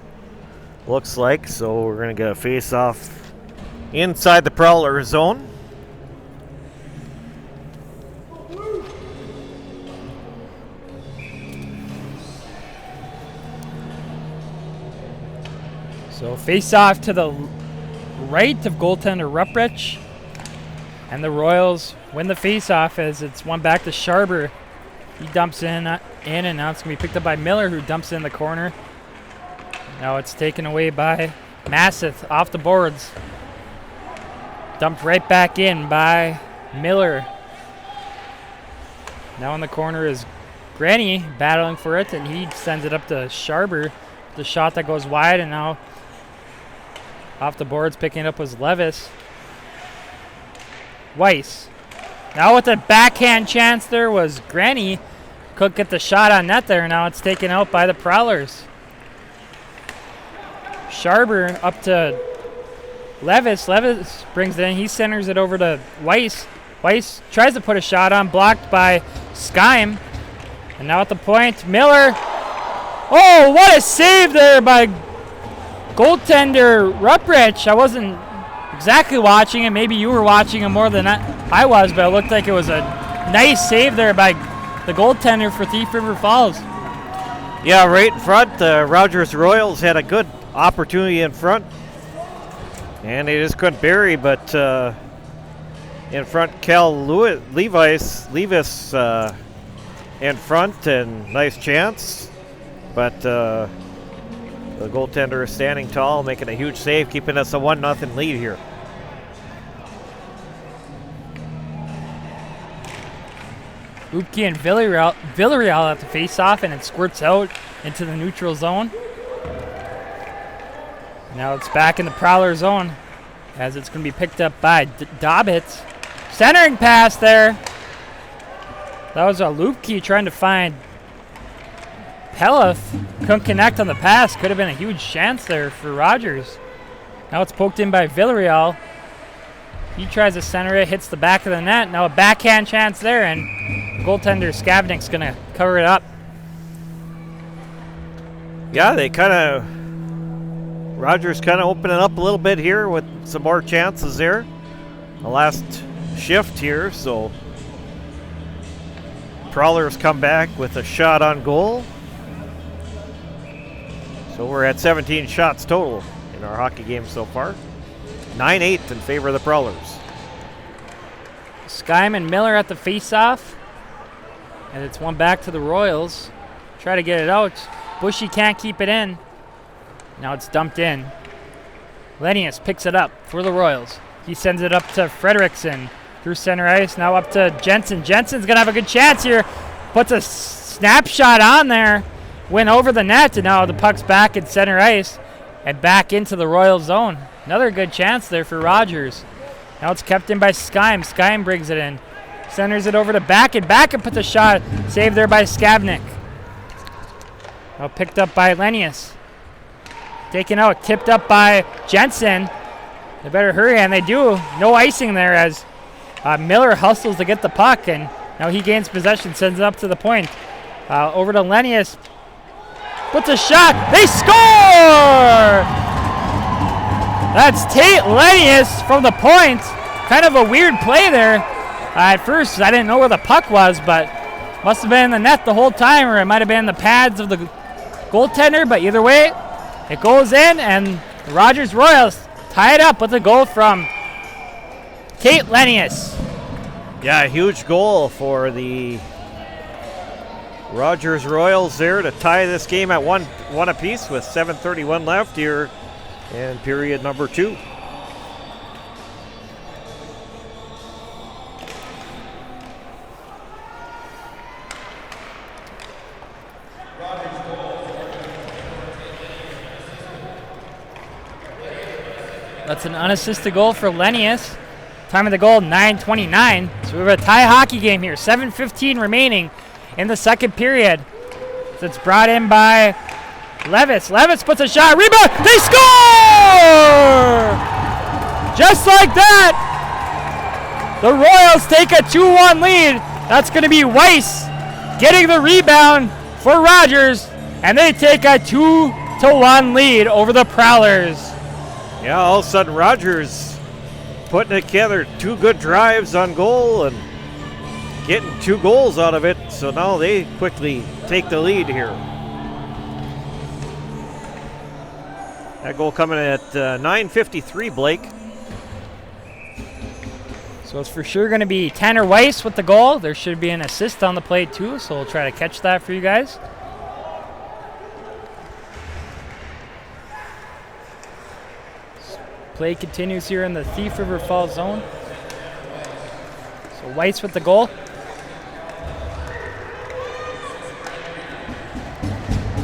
looks like. So we're going to get a face-off inside the Prowler zone. So face-off to the right of goaltender Rupprich. And the Royals win the face-off as it's one back to Sharber. He dumps in and now it's going to be picked up by Miller, who dumps in the corner. Now it's taken away by Masseth off the boards. Dumped right back in by Miller. Now in the corner is Granny battling for it, and he sends it up to Sharber. The shot that goes wide, and now off the boards picking it up was Levis. Weiss. Now with the backhand chance there was Granny. Couldn't get the shot on net there. Now it's taken out by the Prowlers. Sharber up to Levis. Levis brings it in. He centers it over to Weiss. Weiss tries to put a shot on, blocked by Skyim. And now at the point, Miller. Oh, what a save there by goaltender Rupprich. I wasn't exactly watching it. Maybe you were watching it more than I was, but it looked like it was a nice save there by the goaltender for Thief River Falls. Yeah, right in front. Rogers Royals had a good opportunity in front, and they just couldn't bury, but in front, Cal Levis in front, and nice chance. But the goaltender is standing tall, making a huge save, keeping us a 1-0 lead here. Boopke and Villarreal at the face-off, and it squirts out into the neutral zone. Now it's back in the Prowler zone as it's going to be picked up by Dobbits. Centering pass there. That was a loop key trying to find Peleth. Couldn't connect on the pass. Could have been a huge chance there for Rogers. Now it's poked in by Villarreal. He tries to center it, hits the back of the net. Now a backhand chance there, and goaltender Skavnik's going to cover it up. Yeah, they kind of... Rogers kind of opening up a little bit here with some more chances there. The last shift here, so... Prowlers come back with a shot on goal. So we're at 17 shots total in our hockey game so far. 9-8 in favor of the Prowlers. Skyman and Miller at the face-off. And it's one back to the Royals. Try to get it out. Bushy can't keep it in. Now it's dumped in. Lenius picks it up for the Royals. He sends it up to Frederickson through center ice. Now up to Jensen. Jensen's going to have a good chance here. Puts a snapshot on there. Went over the net, and now the puck's back at center ice and back into the Royal zone. Another good chance there for Rogers. Now it's kept in by Skyme. Skyme brings it in. Centers it over to Backen. Backen puts a shot. Saved there by Skavnik. Now picked up by Lenius. Taken out. Tipped up by Jensen. They better hurry, and they do. No icing there as Miller hustles to get the puck, and now he gains possession. Sends it up to the point. Over to Lenius. Puts a shot. They score! That's Tate Lenius from the point. Kind of a weird play there. At first, I didn't know where the puck was, but must have been in the net the whole time, or it might have been in the pads of the goaltender. But either way, it goes in, and the Rogers Royals tie it up with a goal from Tate Lenius. Yeah, a huge goal for the Rogers Royals there to tie this game at one apiece with 7:31 left here in period number 2. That's an unassisted goal for Lenius. Time of the goal, 9:29. So we have a tie hockey game here. 7:15 remaining in the second period. So it's brought in by Levis. Levis puts a shot. Rebound. They score! Just like that, the Royals take a 2-1 lead. That's going to be Weiss getting the rebound for Rogers, and they take a 2-1 lead over the Prowlers. Yeah, all of a sudden Rogers putting together 2 good drives on goal and getting 2 goals out of it. So now they quickly take the lead here. That goal coming at 9:53, Blake. So it's for sure going to be Tanner Weiss with the goal. There should be an assist on the play too, so we'll try to catch that for you guys. Play continues here in the Thief River Falls zone. So Weiss with the goal.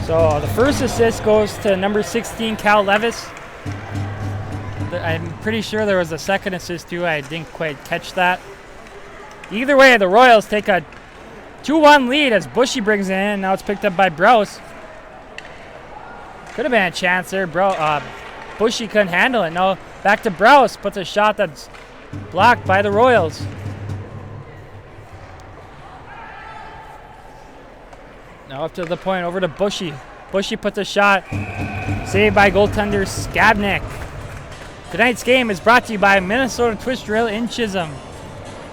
So the first assist goes to number 16, Cal Levis. I'm pretty sure there was a second assist too. I didn't quite catch that. Either way, the Royals take a 2-1 lead as Bushy brings it in. Now it's picked up by Brose. Could have been a chance there. Bushy couldn't handle it. No, back to Brose. Puts a shot that's blocked by the Royals. Now up to the point, over to Bushy. Bushy puts a shot. Saved by goaltender Skavnik. Tonight's game is brought to you by Minnesota Twist Drill in Chisholm.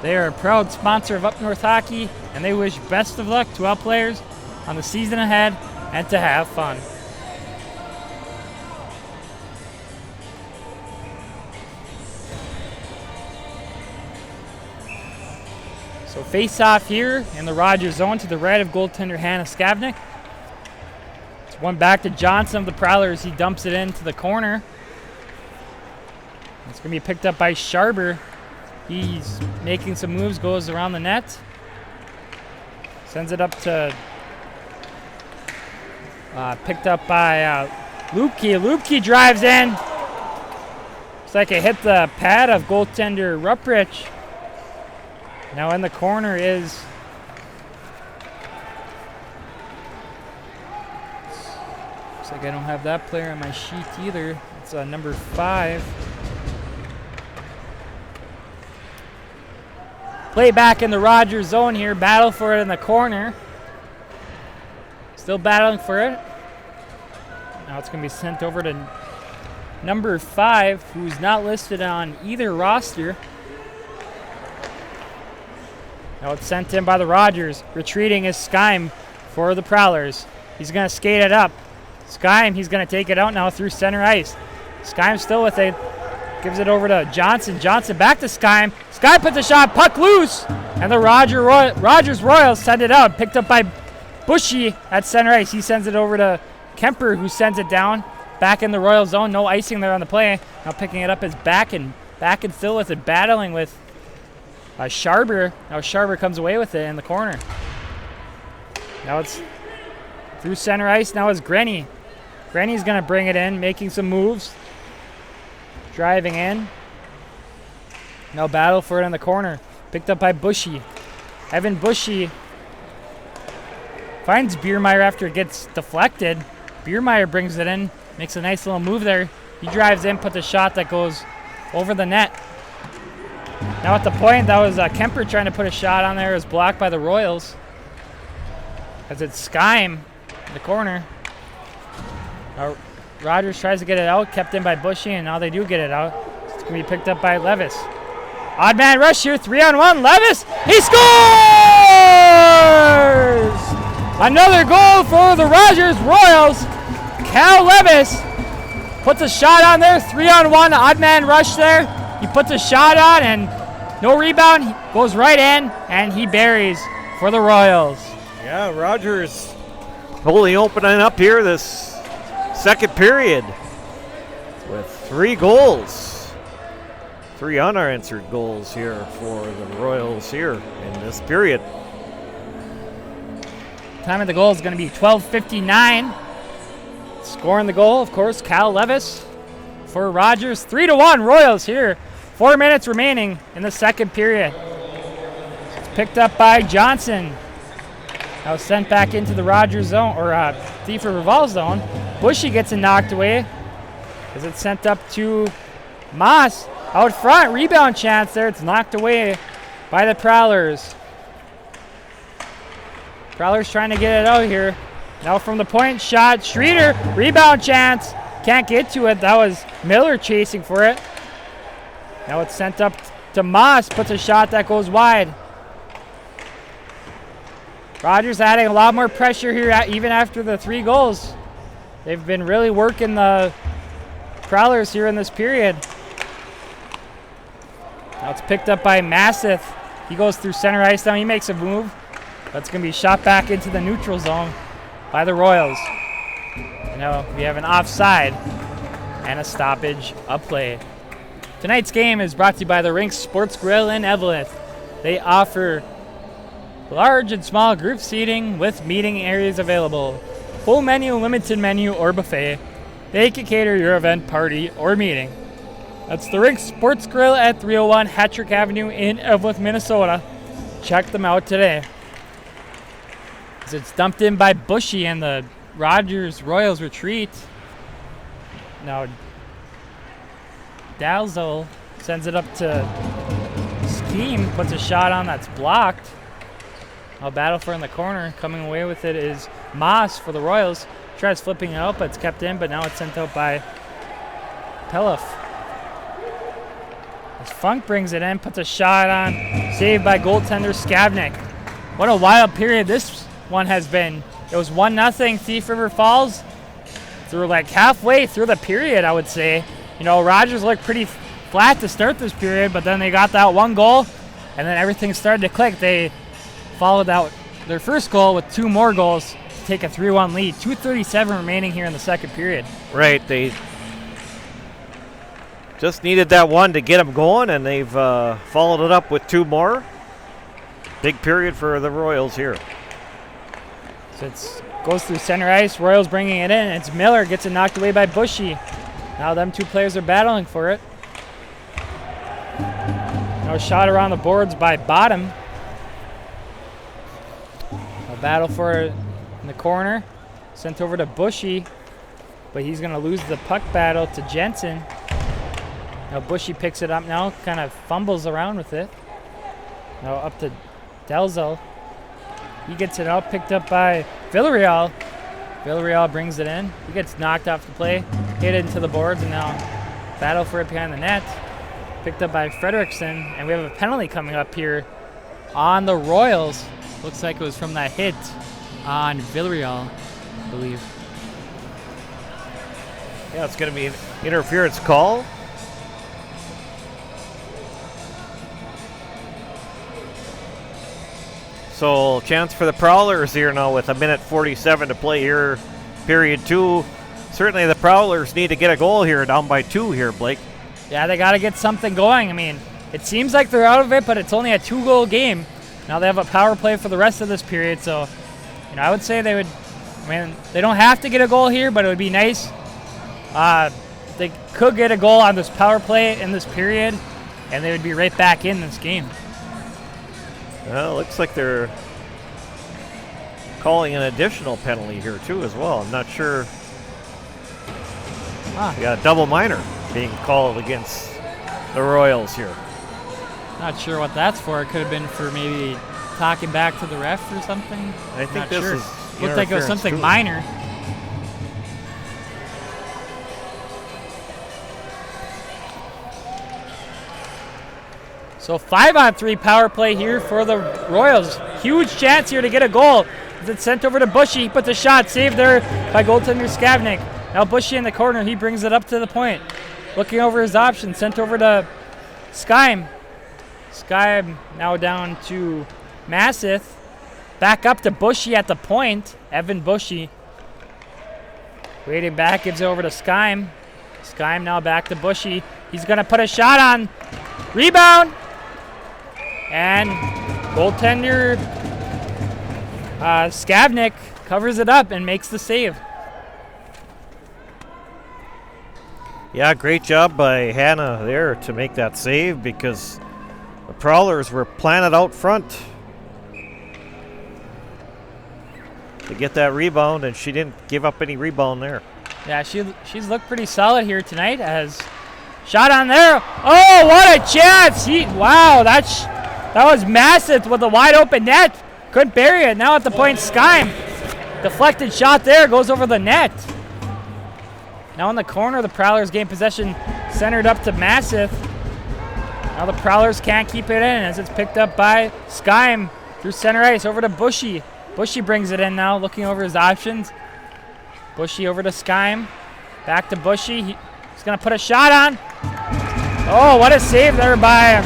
They are a proud sponsor of Up North Hockey, and they wish best of luck to all players on the season ahead and to have fun. So face off here in the Rogers zone to the right of goaltender Hannah Skavnik. It's one back to Johnson of the Prowlers. He dumps it into the corner. It's going to be picked up by Sharber. He's making some moves, goes around the net. Sends it up to... picked up by Lupke. Lupke drives in. Looks like it hit the pad of goaltender Rupprich. Now in the corner is looks like I don't have that player on my sheet either. It's number 5. Play back in the Rogers zone here. Battle for it in the corner. Still battling for it. Now it's going to be sent over to number 5, who's not listed on either roster. Now it's sent in by the Rogers. Retreating is Skyme for the Prowlers. He's going to skate it up. Skyme, he's going to take it out now through center ice. Skyme still with it. Gives it over to Johnson. Johnson back to Skyme. Skyme puts a shot. Puck loose. And the Rogers Royals send it out. Picked up by Bushy at center ice. He sends it over to Kemper, who sends it down. Back in the Royal zone. No icing there on the play. Now picking it up is back and still with it. Battling with Sharber. Now Sharber comes away with it in the corner. Now it's through center ice. Now it's Grenny. Grenny's going to bring it in, making some moves. Driving in. Now battle for it in the corner. Picked up by Bushy. Evan Bushy finds Biermeyer after it gets deflected. Biermeyer brings it in. Makes a nice little move there. He drives in, puts a shot that goes over the net. Now at the point, that was Kemper trying to put a shot on there. It was blocked by the Royals. As it's Skyme in the corner. Now Rogers tries to get it out, kept in by Bushy, and now they do get it out. It's going to be picked up by Levis. Odd man rush here, 3-on-1. Levis, he scores! Another goal for the Rogers Royals. Cal Levis puts a shot on there, 3-on-1. Odd man rush there. He puts a shot on and no rebound. He goes right in and he buries for the Royals. Yeah, Rogers only opening up here this second period with 3 goals. 3 unanswered goals here for the Royals here in this period. Time of the goal is going to be 12:59. Scoring the goal, of course, Cal Levis for Rogers. 3-1 Royals here. 4 minutes remaining in the second period. It's picked up by Johnson. Now sent back into the Rogers zone, or Thief or Revolve zone. Bushy gets it knocked away as it's sent up to Moss. Out front, rebound chance there. It's knocked away by the Prowlers. Prowlers trying to get it out here. Now from the point, shot, Streeter, rebound chance. Can't get to it. That was Miller chasing for it. Now it's sent up to Moss, puts a shot that goes wide. Rogers adding a lot more pressure here even after the 3 goals. They've been really working the Prowlers here in this period. Now it's picked up by Masseth. He goes through center ice now. He makes a move. That's going to be shot back into the neutral zone by the Royals. Now we have an offside and a stoppage of play. Tonight's game is brought to you by the Rinks Sports Grill in Eveleth. They offer large and small group seating with meeting areas available. Full menu, limited menu, or buffet. They can cater your event, party, or meeting. That's the Rinks Sports Grill at 301 Hattrick Avenue in Eveleth, Minnesota. Check them out today. As it's dumped in by Bushy and the Rogers Royals retreat. Now Dalzell sends it up to Scheme, puts a shot on that's blocked. A battle for in the corner. Coming away with it is Moss for the Royals. Tries flipping it out, but it's kept in, but now it's sent out by Pelliff. As Funk brings it in, puts a shot on, saved by goaltender Skavnik. What a wild period this one has been. It was 1-0 Thief River Falls. Through like halfway through the period, I would say. You know, Rogers looked pretty flat to start this period, but then they got that 1 goal, and then everything started to click. They followed out their first goal with 2 more goals to take a 3-1 lead. 2:37 remaining here in the second period. Right, they just needed that one to get them going, and they've followed it up with 2 more. Big period for the Royals here. So it goes through center ice. Royals bringing it in. It's Miller, gets it knocked away by Bushy. Now them 2 players are battling for it. Now shot around the boards by Bottom. A battle for it in the corner. Sent over to Bushy, but he's going to lose the puck battle to Jensen. Now Bushy picks it up now, kind of fumbles around with it. Now up to Delzo. He gets it out, picked up by Villarreal. Villarreal brings it in. He gets knocked off the play, hit into the boards, and now battle for it behind the net. Picked up by Frederickson, and we have a penalty coming up here on the Royals. Looks like it was from that hit on Villarreal, I believe. Yeah, it's going to be an interference call. So, chance for the Prowlers here now with 1:47 to play here, period 2. Certainly the Prowlers need to get a goal here, down by 2 here, Blake. Yeah, they got to get something going. I mean, it seems like they're out of it, but it's only a 2-goal game. Now they have a power play for the rest of this period, so I would say they would. I mean, they don't have to get a goal here, but it would be nice. They could get a goal on this power play in this period, and they would be right back in this game. Well, looks like they're calling an additional penalty here too as well. I'm not sure. We got a double minor being called against the Royals here. Not sure what that's for. It could have been for maybe talking back to the ref or something. I think Not this sure. is Looked like it was something too. minor. So 5-on-3 power play here for the Royals. Huge chance here to get a goal. It's sent over to Bushy. He puts a shot. Saved there by goaltender Skavnik. Now Bushy in the corner. He brings it up to the point. Looking over his options. Sent over to Skyme. Skyme now down to Massith. Back up to Bushy at the point. Evan Bushy. Waiting back. Gives it over to Skyme. Skyme now back to Bushy. He's going to put a shot on. Rebound. And goaltender Skavnik covers it up and makes the save. Yeah, great job by Hannah there to make that save because the Prowlers were planted out front to get that rebound, and she didn't give up any rebound there. Yeah, she's looked pretty solid here tonight. As shot on there. Oh, what a chance! Wow, that was massive with a wide open net. Couldn't bury it. Now at the point, Skyme. Deflected shot there, goes over the net. Now in the corner, the Prowlers gain possession, centered up to Massith. Now the Prowlers can't keep it in as it's picked up by Skyme through center ice over to Bushy. Bushy brings it in now, looking over his options. Bushy over to Skyme. Back to Bushy. He's going to put a shot on. Oh, what a save there by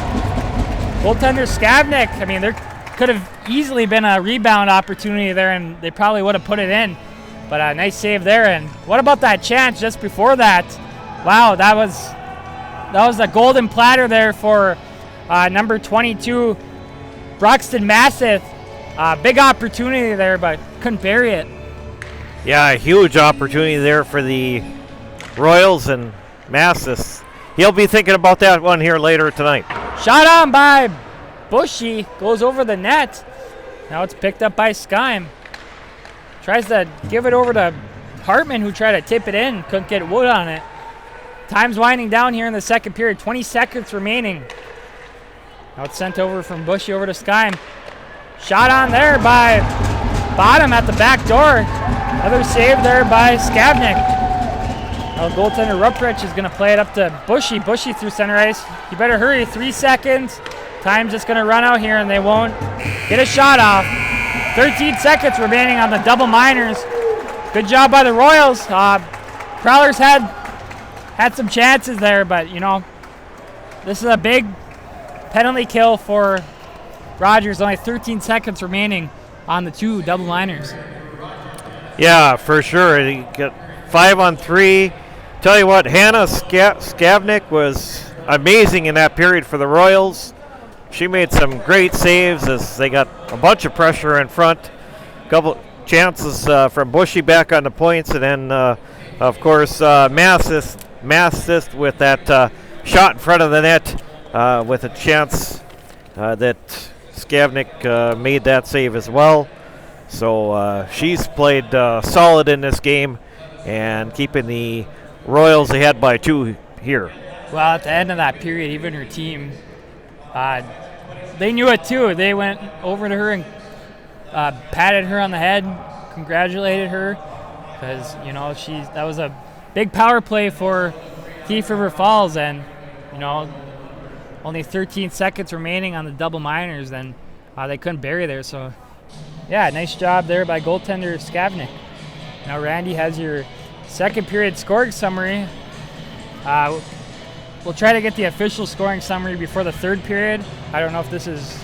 goaltender Skavnik. I mean, there could have easily been a rebound opportunity there, and they probably would have put it in. But a nice save there. And what about that chance just before that? Wow, that was a golden platter there for number 22, Broxton Massith. Big opportunity there, but couldn't bury it. Yeah, a huge opportunity there for the Royals, and Massith. He'll be thinking about that one here later tonight. Shot on by Bushy, goes over the net. Now it's picked up by Skyme. Tries to give it over to Hartman, who tried to tip it in. Couldn't get wood on it. Time's winding down here in the second period. 20 seconds remaining. Now it's sent over from Bushy over to Skyme. Shot on there by Bottom at the back door. Another save there by Skavnik. Now goaltender Ruprich is going to play it up to Bushy. Bushy through center ice. You better hurry. 3 seconds. Time's just going to run out here, and they won't get a shot off. 13 seconds remaining on the double minors. Good job by the Royals. Prowlers had some chances there, but, this is a big penalty kill for Rogers. Only 13 seconds remaining on the 2 double minors. Yeah, for sure. He got 5-on-3. Tell you what, Hannah Skavnik was amazing in that period for the Royals. She made some great saves as they got a bunch of pressure in front. A couple chances from Bushy back on the points, and then, of course, Massith with that shot in front of the net with a chance that Skavnik made that save as well. So she's played solid in this game and keeping the Royals ahead by 2 here. Well, at the end of that period, even her team, they knew it too. They went over to her and patted her on the head, congratulated her, because that was a big power play for Thief River Falls, and only 13 seconds remaining on the double minors, and they couldn't bury there. So, yeah, nice job there by goaltender Skavnik. Now Randy has your second period scoring summary. We'll try to get the official scoring summary before the third period. I don't know if this is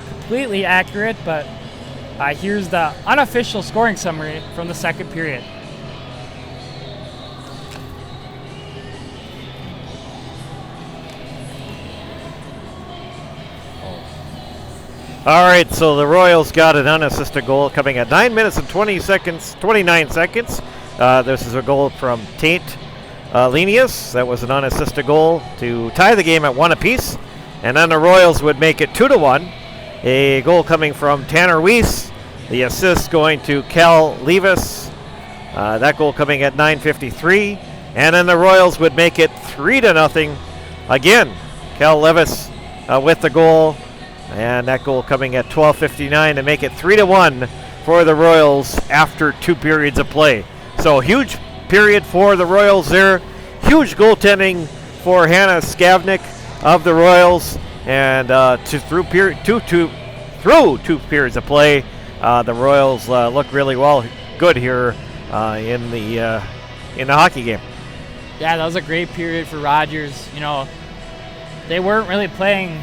completely accurate, but here's the unofficial scoring summary from the second period. All right, so the Royals got an unassisted goal coming at 9 minutes and 29 seconds. This is a goal from Tate Lenius. That was an unassisted goal to tie the game at 1 apiece. And then the Royals would make it 2-1. A goal coming from Tanner Weiss. The assist going to Cal Levis. That goal coming at 9:53. And then the Royals would make it 3-0. Again, Cal Levis with the goal. And that goal coming at 12:59 to make it 3-1 for the Royals after 2 periods of play. So huge period for the Royals there. Huge goaltending for Hannah Skavnik of the Royals. And through 2 periods of play, the Royals look really good here in the hockey game. Yeah, that was a great period for Rogers. They weren't really playing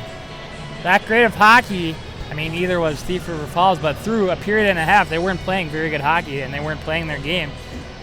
that great of hockey. I mean, neither was Thief River Falls, but through a period and a half, they weren't playing very good hockey, and they weren't playing their game.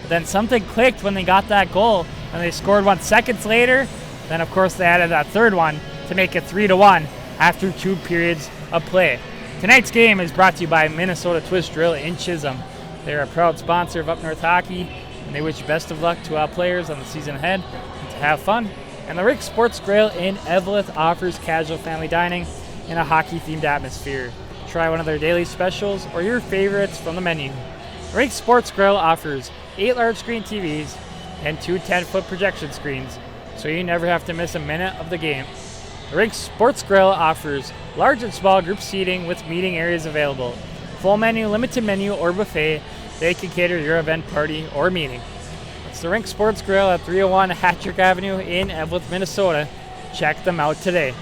But then something clicked when they got that goal, and they scored 1 seconds later. Then, of course, they added that third one to make it 3-1 after 2 periods of play. Tonight's game is brought to you by Minnesota Twist Drill in Chisholm. They're a proud sponsor of Up North Hockey, and they wish best of luck to all players on the season ahead and to have fun. And the Rick Sports Grill in Eveleth offers casual family dining in a hockey-themed atmosphere. Try one of their daily specials or your favorites from the menu. Rick Sports Grill offers 8 large screen TVs and 2 10-foot projection screens, so you never have to miss a minute of the game. The Rick Sports Grill offers large and small group seating with meeting areas available. Full menu, limited menu, or buffet, they can cater your event, party, or meeting. It's the Rink Sports Grill at 301 Hattrick Avenue in Eveleth, Minnesota. Check them out today.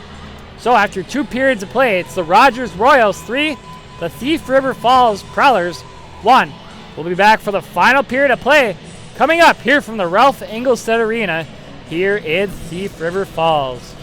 So after 2 periods of play, it's the Rogers Royals 3, the Thief River Falls Prowlers 1. We'll be back for the final period of play coming up here from the Ralph Engelstad Arena here in Thief River Falls.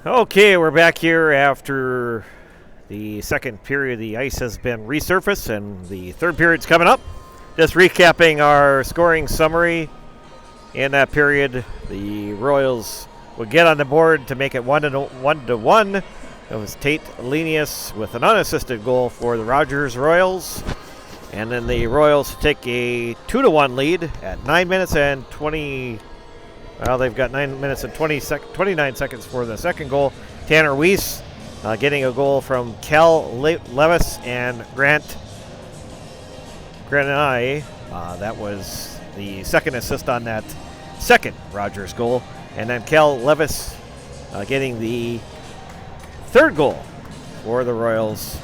Okay, we're back here after the second period. The ice has been resurfaced, and the third period's coming up. Just recapping our scoring summary. In that period, the Royals would get on the board to make it 1-1. It was Tate Lenius with an unassisted goal for the Rogers Royals. And then the Royals take a 2-1 lead at 9 minutes and 20. Well, they've got 9 minutes and 29 seconds for the second goal. Tanner Weiss getting a goal from Cal Levis and Grant Granai. That was the second assist on that second Rogers goal. And then Cal Levis getting the third goal for the Royals,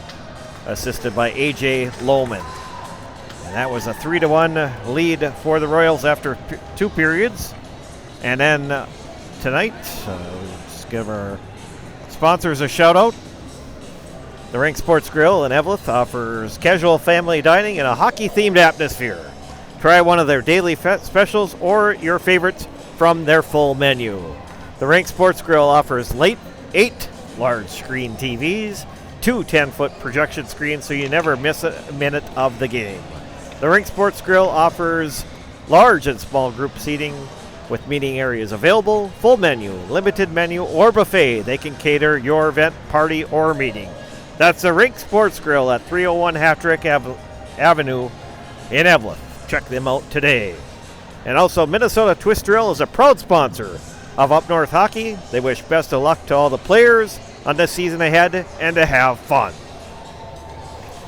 assisted by A.J. Lohman. And that was a 3-1 lead for the Royals after two periods. And then tonight, let's give our sponsors a shout out. The Rink Sports Grill in Eveleth offers casual family dining in a hockey-themed atmosphere. Try one of their daily specials or your favorites from their full menu. The Rink Sports Grill offers 8 large screen TVs, 2 10-foot projection screens so you never miss a minute of the game. The Rink Sports Grill offers large and small group seating with meeting areas available, full menu, limited menu, or buffet. They can cater your event, party, or meeting. That's the Rink Sports Grill at 301 Hattrick Avenue in Eveleth. Check them out today. And also, Minnesota Twist Drill is a proud sponsor of Up North Hockey. They wish best of luck to all the players on this season ahead and to have fun.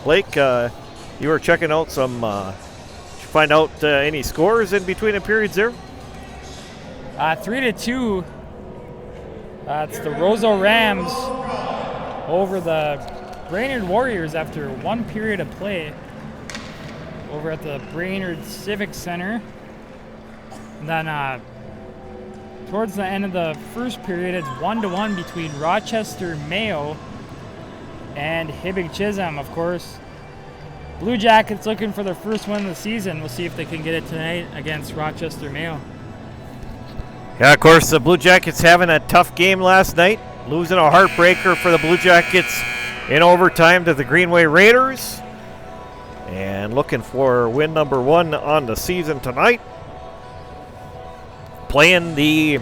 Blake, you were checking out some, did you find out any scores in between the periods there? 3-2. It's the Roseau Rams over the Brainerd Warriors after one period of play over at the Brainerd Civic Center. And then towards the end of the first period, it's 1-1 between Rochester Mayo and Hibbing Chisholm, of course. Blue Jackets looking for their first win of the season. We'll see if they can get it tonight against Rochester Mayo. Yeah, of course, the Blue Jackets having a tough game last night, losing a heartbreaker for the Blue Jackets in overtime to the Greenway Raiders. And looking for win number 1 on the season tonight. Playing the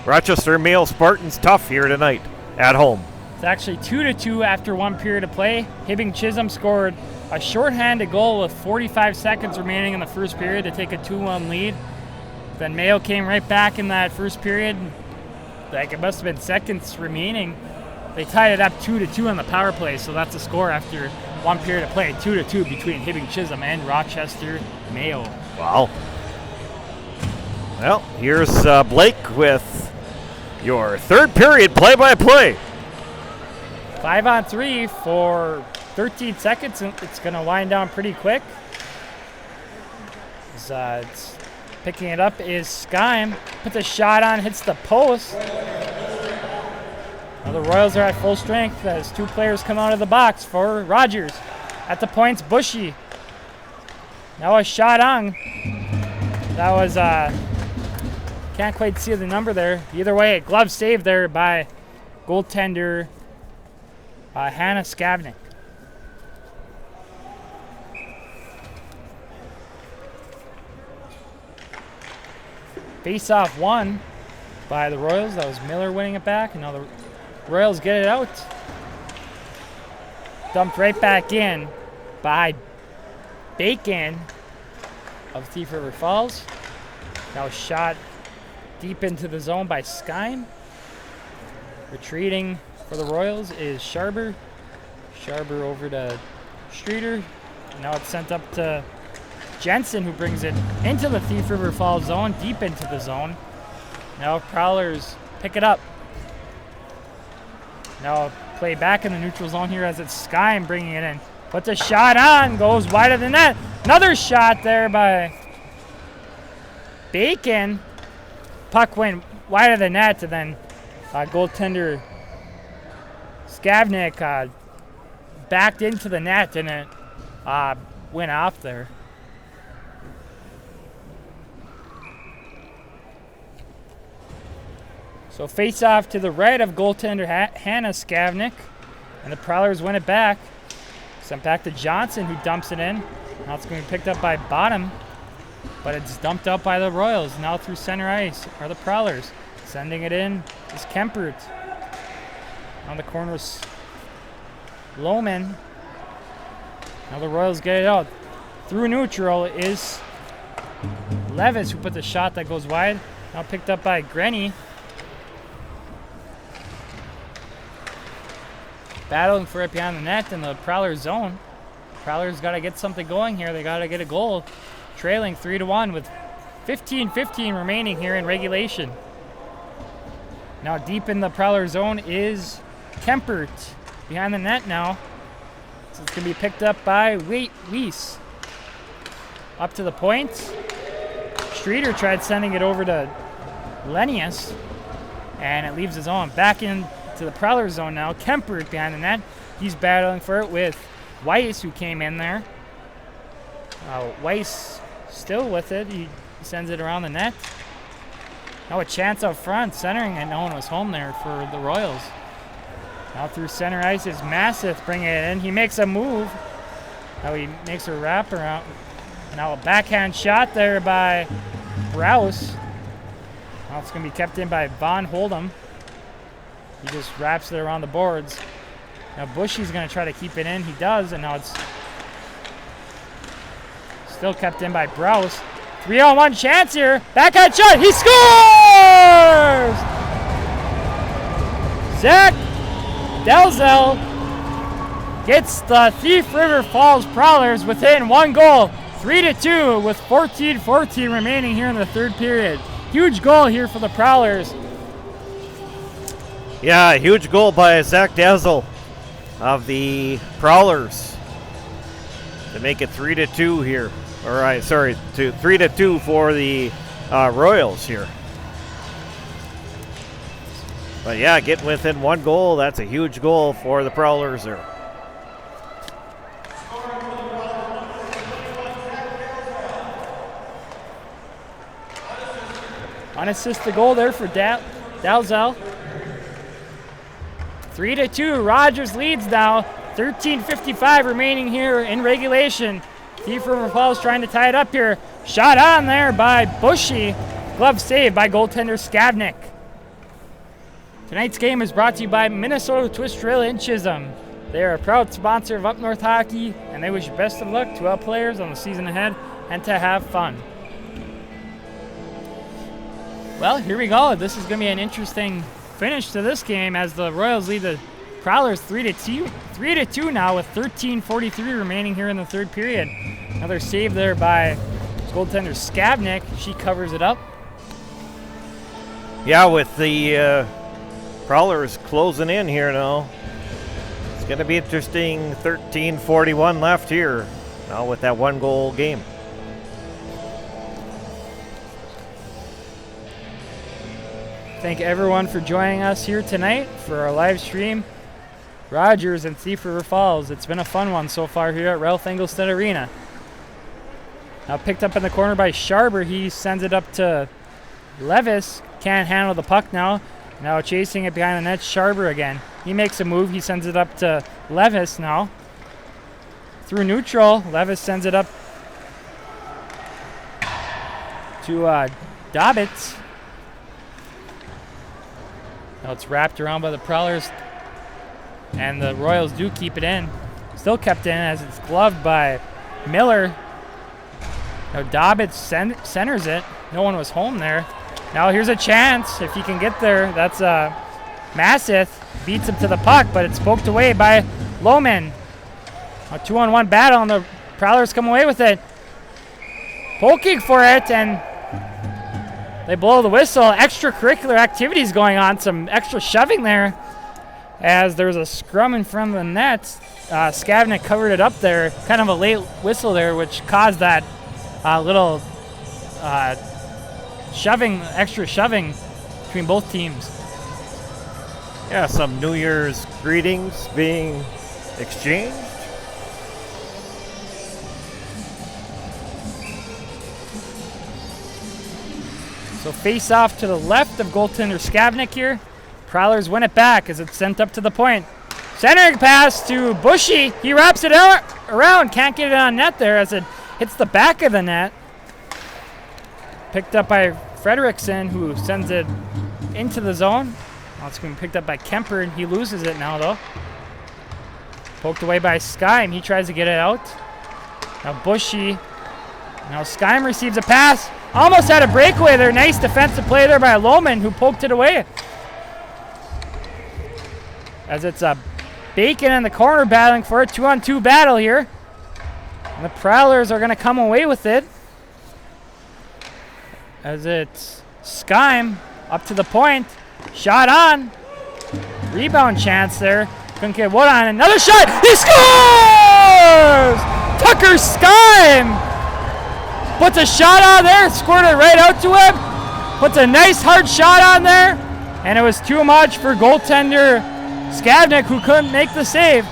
Rochester Mayo Spartans tough here tonight at home. It's actually 2-2 after one period of play. Hibbing Chisholm scored a shorthanded goal with 45 seconds remaining in the first period to take a 2-1 lead. Then Mayo came right back in that first period. Like, it must have been seconds remaining. They tied it up 2-2 on the power play, so that's the score after one period of play. 2-2 between Hibbing Chisholm and Rochester Mayo. Wow. Well, here's Blake with your third period play-by-play. 5-on-3 for 13 seconds. It's going to wind down pretty quick. It's picking it up is Skyme. Puts a shot on, hits the post. Now the Royals are at full strength as two players come out of the box for Rogers. At the points, Bushy. Now a shot on. That was, can't quite see the number there. Either way, a glove save there by goaltender Hannah Skavnik. Face-off won by the Royals. That was Miller winning it back, and now the Royals get it out. Dumped right back in by Bacon of Thief River Falls. Now shot deep into the zone by Skyme. Retreating for the Royals is Sharber. Sharber over to Streeter. Now it's sent up to Jensen, who brings it into the Thief River Falls zone, deep into the zone. Now Prowlers pick it up. Now play back in the neutral zone here as it's Skyme bringing it in. Puts a shot on, goes wide of the net. Another shot there by Bacon. Puck went wide of the net, and then goaltender Skavnik backed into the net, and it went off there. So face off to the right of goaltender Hannah Skavnik. And the Prowlers win it back. Sent back to Johnson, who dumps it in. Now it's going to be picked up by Bottom. But it's dumped out by the Royals. Now through center ice are the Prowlers. Sending it in is Kempert. On the corner is Lohman. Now the Royals get it out. Through neutral is Levis, who put the shot that goes wide. Now picked up by Grenny. Battling for it behind the net in the Prowler zone. Prowlers got to get something going here. They got to get a goal. Trailing 3-1 with 15:15 remaining here in regulation. Now deep in the Prowler zone is Kempert behind the net now. So it's going to be picked up by Weiss. Up to the point. Streeter tried sending it over to Lenius. And it leaves his own. Back into the Prowler zone now. Kempert behind the net. He's battling for it with Weiss, who came in there. Weiss still with it. He sends it around the net. Now a chance up front, centering it. No one was home there for the Royals. Now through center ice is Masseth bringing it in. He makes a move. Now he makes a wraparound. Now a backhand shot there by Brous. Now it's going to be kept in by Von Hold'em. He just wraps it around the boards. Now Bushy's going to try to keep it in. He does, and now it's still kept in by Brous. 3-on-1 chance here. Backhand shot. He scores! Zach Delzell gets the Thief River Falls Prowlers within one goal. 3-2 with 14:14 remaining here in the third period. Huge goal here for the Prowlers. Yeah, huge goal by Zach Dazzle of the Prowlers to make it 3-2 here. All right, sorry, 3-2 for the Royals here. But yeah, getting within one goal, that's a huge goal for the Prowlers there. Unassisted goal there for Dalzell. 3-2, Rogers leads now. 13:55 remaining here in regulation. Thief River Falls trying to tie it up here. Shot on there by Bushy. Glove saved by goaltender Skavnik. Tonight's game is brought to you by Minnesota Twist Drill in Chisholm. They are a proud sponsor of Up North Hockey, and they wish you best of luck to our players on the season ahead and to have fun. Well, here we go. This is going to be an interesting finish to this game as the Royals lead the Prowlers 3-2 now with 13:43 remaining here in the third period. Another save there by goaltender Skavnik. She covers it up. Yeah, with the Prowlers closing in here now. It's going to be interesting. 13:41 left here now with that one goal game. Thank everyone for joining us here tonight for our live stream. Rogers and Thief River Falls. It's been a fun one so far here at Ralph Engelstad Arena. Now picked up in the corner by Sharber. He sends it up to Levis. Can't handle the puck now. Now chasing it behind the net, Sharber again. He makes a move. He sends it up to Levis now. Through neutral, Levis sends it up to Dobbits. Now it's wrapped around by the Prowlers, and the Royals do keep it in. Still kept in as it's gloved by Miller. Now Dobbits centers it. No one was home there. Now here's a chance if he can get there. That's Masseth beats him to the puck, but it's poked away by Lohman. A 2-on-1 battle, and the Prowlers come away with it. Poking for it, and they blow the whistle. Extracurricular activities going on. Some extra shoving there as there's a scrum in front of the net. Skavnik covered it up there. Kind of a late whistle there, which caused that little extra shoving between both teams. Yeah, some New Year's greetings being exchanged. So face off to the left of goaltender Skavnik here. Prowlers win it back as it's sent up to the point. Centering pass to Bushy. He wraps it out around. Can't get it on net there as it hits the back of the net. Picked up by Frederickson, who sends it into the zone. Well, it's going to be picked up by Kemper, and he loses it now, though. Poked away by Skyme. He tries to get it out. Now Bushy. Now Skyme receives a pass. Almost had a breakaway there. Nice defensive play there by Lohman, who poked it away. As it's a Bacon in the corner battling for a 2-on-2 battle here. And the Prowlers are going to come away with it. As it's Skyme up to the point. Shot on. Rebound chance there. Couldn't get one on. Another shot. He scores! Tucker Skyme puts a shot on there. Scored it right out to him. Puts a nice hard shot on there. And it was too much for goaltender Skavnik, who couldn't make the save.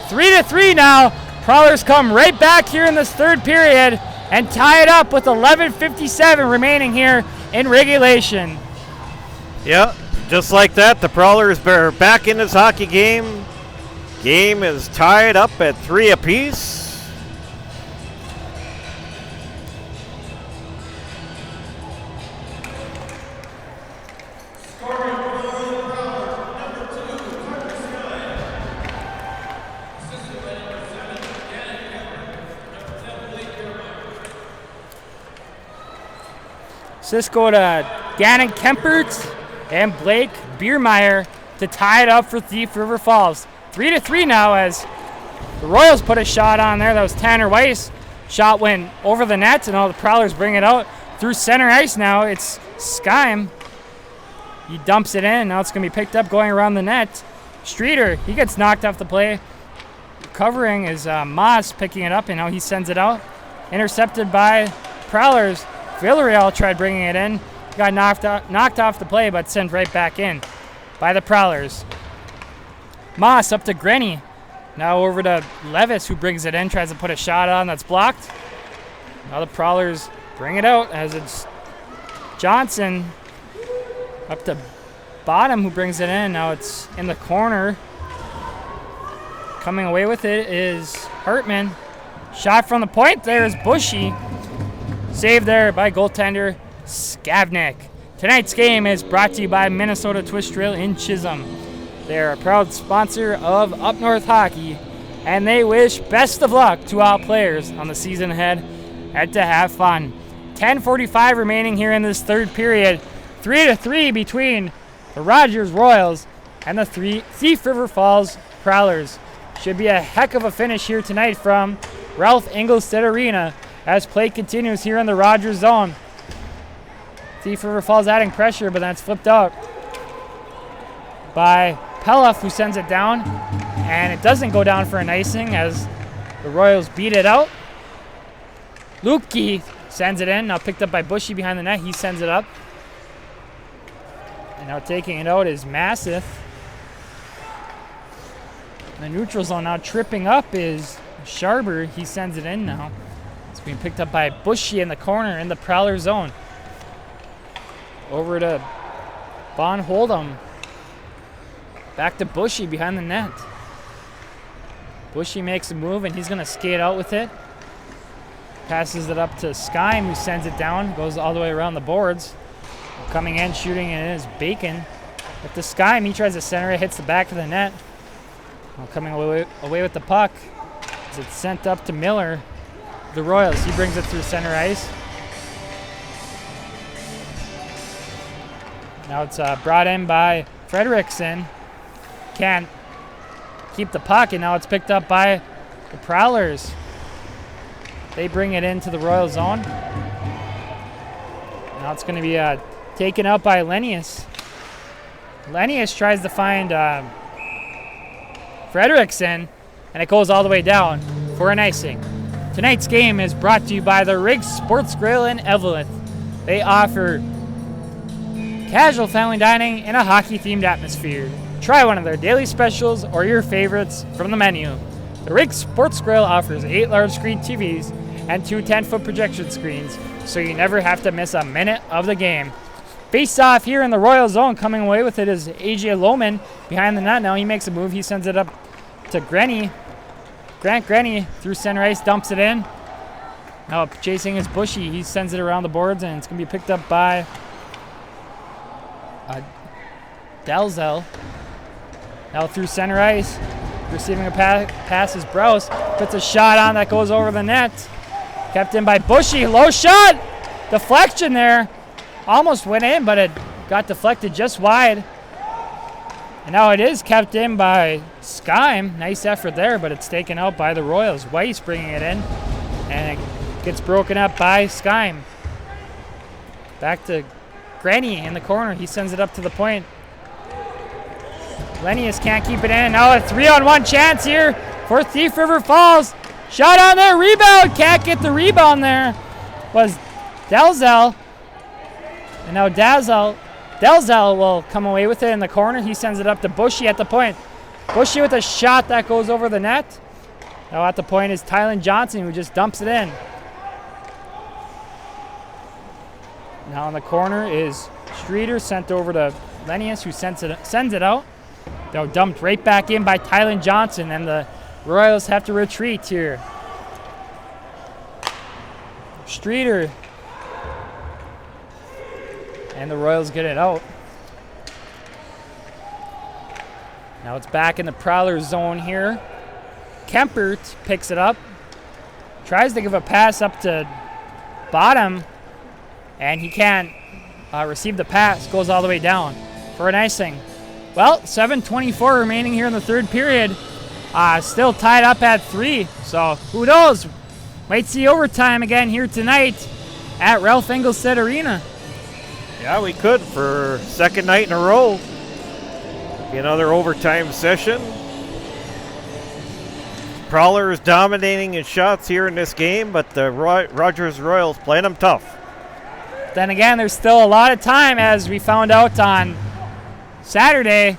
3-3 now. Prowlers come right back here in this third period and tie it up with 11:57 remaining here in regulation. Yeah, just like that, the Prowlers are back in this hockey game. Game is tied up at 3 apiece. Cisco to Gannon Kempert and Blake Biermeyer to tie it up for Thief River Falls. 3-3 now as the Royals put a shot on there. That was Tanner Weiss. Shot went over the net, and all the Prowlers bring it out through center ice now. It's Skyme. He dumps it in. Now it's going to be picked up going around the net. Streeter, he gets knocked off the play. Covering is Moss picking it up, and now he sends it out. Intercepted by Prowlers. Villarreal tried bringing it in. Got knocked off the play, but sent right back in by the Prowlers. Moss up to Grenny. Now over to Levis, who brings it in, tries to put a shot on that's blocked. Now the Prowlers bring it out as it's Johnson up to Bottom, who brings it in. Now it's in the corner. Coming away with it is Hartman. Shot from the point there is Bushy. Saved there by goaltender Skavnik. Tonight's game is brought to you by Minnesota Twist Drill in Chisholm. They're a proud sponsor of Up North Hockey, and they wish best of luck to all players on the season ahead and to have fun. 10:45 remaining here in this third period. 3-3 between the Rogers Royals and the Thief River Falls Prowlers. Should be a heck of a finish here tonight from Ralph Engelstad Arena as play continues here in the Rogers zone. Thief River Falls adding pressure, but that's flipped out by Peloff, who sends it down, and it doesn't go down for an icing as the Royals beat it out. Lupke sends it in, now picked up by Bushy behind the net. He sends it up. And now taking it out is Massif. The neutral zone now tripping up is Sharber. He sends it in now. It's being picked up by Bushy in the corner in the Prowler zone. Over to Von Hold'em. Back to Bushy behind the net. Bushy makes a move, and he's going to skate out with it. Passes it up to Skyme, who sends it down. Goes all the way around the boards. Coming in, shooting it is Bacon. With the Skyme, he tries to center it, hits the back of the net. Coming away with the puck as it's sent up to Miller. The Royals, he brings it through center ice. Now it's brought in by Frederickson. Can't keep the puck, and now it's picked up by the Prowlers. They bring it into the Royal zone. Now it's going to be taken out by Lennius. Lennius tries to find Frederickson, and it goes all the way down for an icing. Tonight's game is brought to you by the Riggs Sports Grill in Evelyn. They offer casual family dining in a hockey-themed atmosphere. Try one of their daily specials or your favorites from the menu. The Riggs Sports Grill offers 8 large-screen TVs and 2 10-foot projection screens, so you never have to miss a minute of the game. face off here in the Royal zone. Coming away with it is AJ Lohman behind the net. Now he makes a move. He sends it up to Grant Grenny through center ice, dumps it in. Now chasing is Bushy. He sends it around the boards, and it's going to be picked up by Dalzell. Now through center ice, receiving a pass is Brous. Puts a shot on that goes over the net. Kept in by Bushy. Low shot! Deflection there. Almost went in, but it got deflected just wide. And now it is kept in by Skyme. Nice effort there, but it's taken out by the Royals. Weiss bringing it in, and it gets broken up by Skyme. Back to Grenny in the corner. He sends it up to the point. Lenius can't keep it in. Now a 3-on-1 chance here for Thief River Falls. Shot on there, rebound. Can't get the rebound there. Was Dalzell. And now Dalzell will come away with it in the corner. He sends it up to Bushy at the point. Bushy with a shot that goes over the net. Now at the point is Tylen Johnson, who just dumps it in. Now in the corner is Streeter, sent over to Lenius, who sends it out. Now dumped right back in by Tylen Johnson, and the Royals have to retreat here. Streeter. And the Royals get it out. Now it's back in the Prowler zone here. Kempert picks it up. Tries to give a pass up to Bottom. And he can't receive the pass. Goes all the way down for an icing. Well, 7:24 remaining here in the third period. Still tied up at 3. So who knows? Might see overtime again here tonight at Ralph Engelstad Arena. Yeah, we could for second night in a row. Be another overtime session. Prowler is dominating in shots here in this game, but the Rogers Royals playing them tough. Then again, there's still a lot of time, as we found out on Saturday.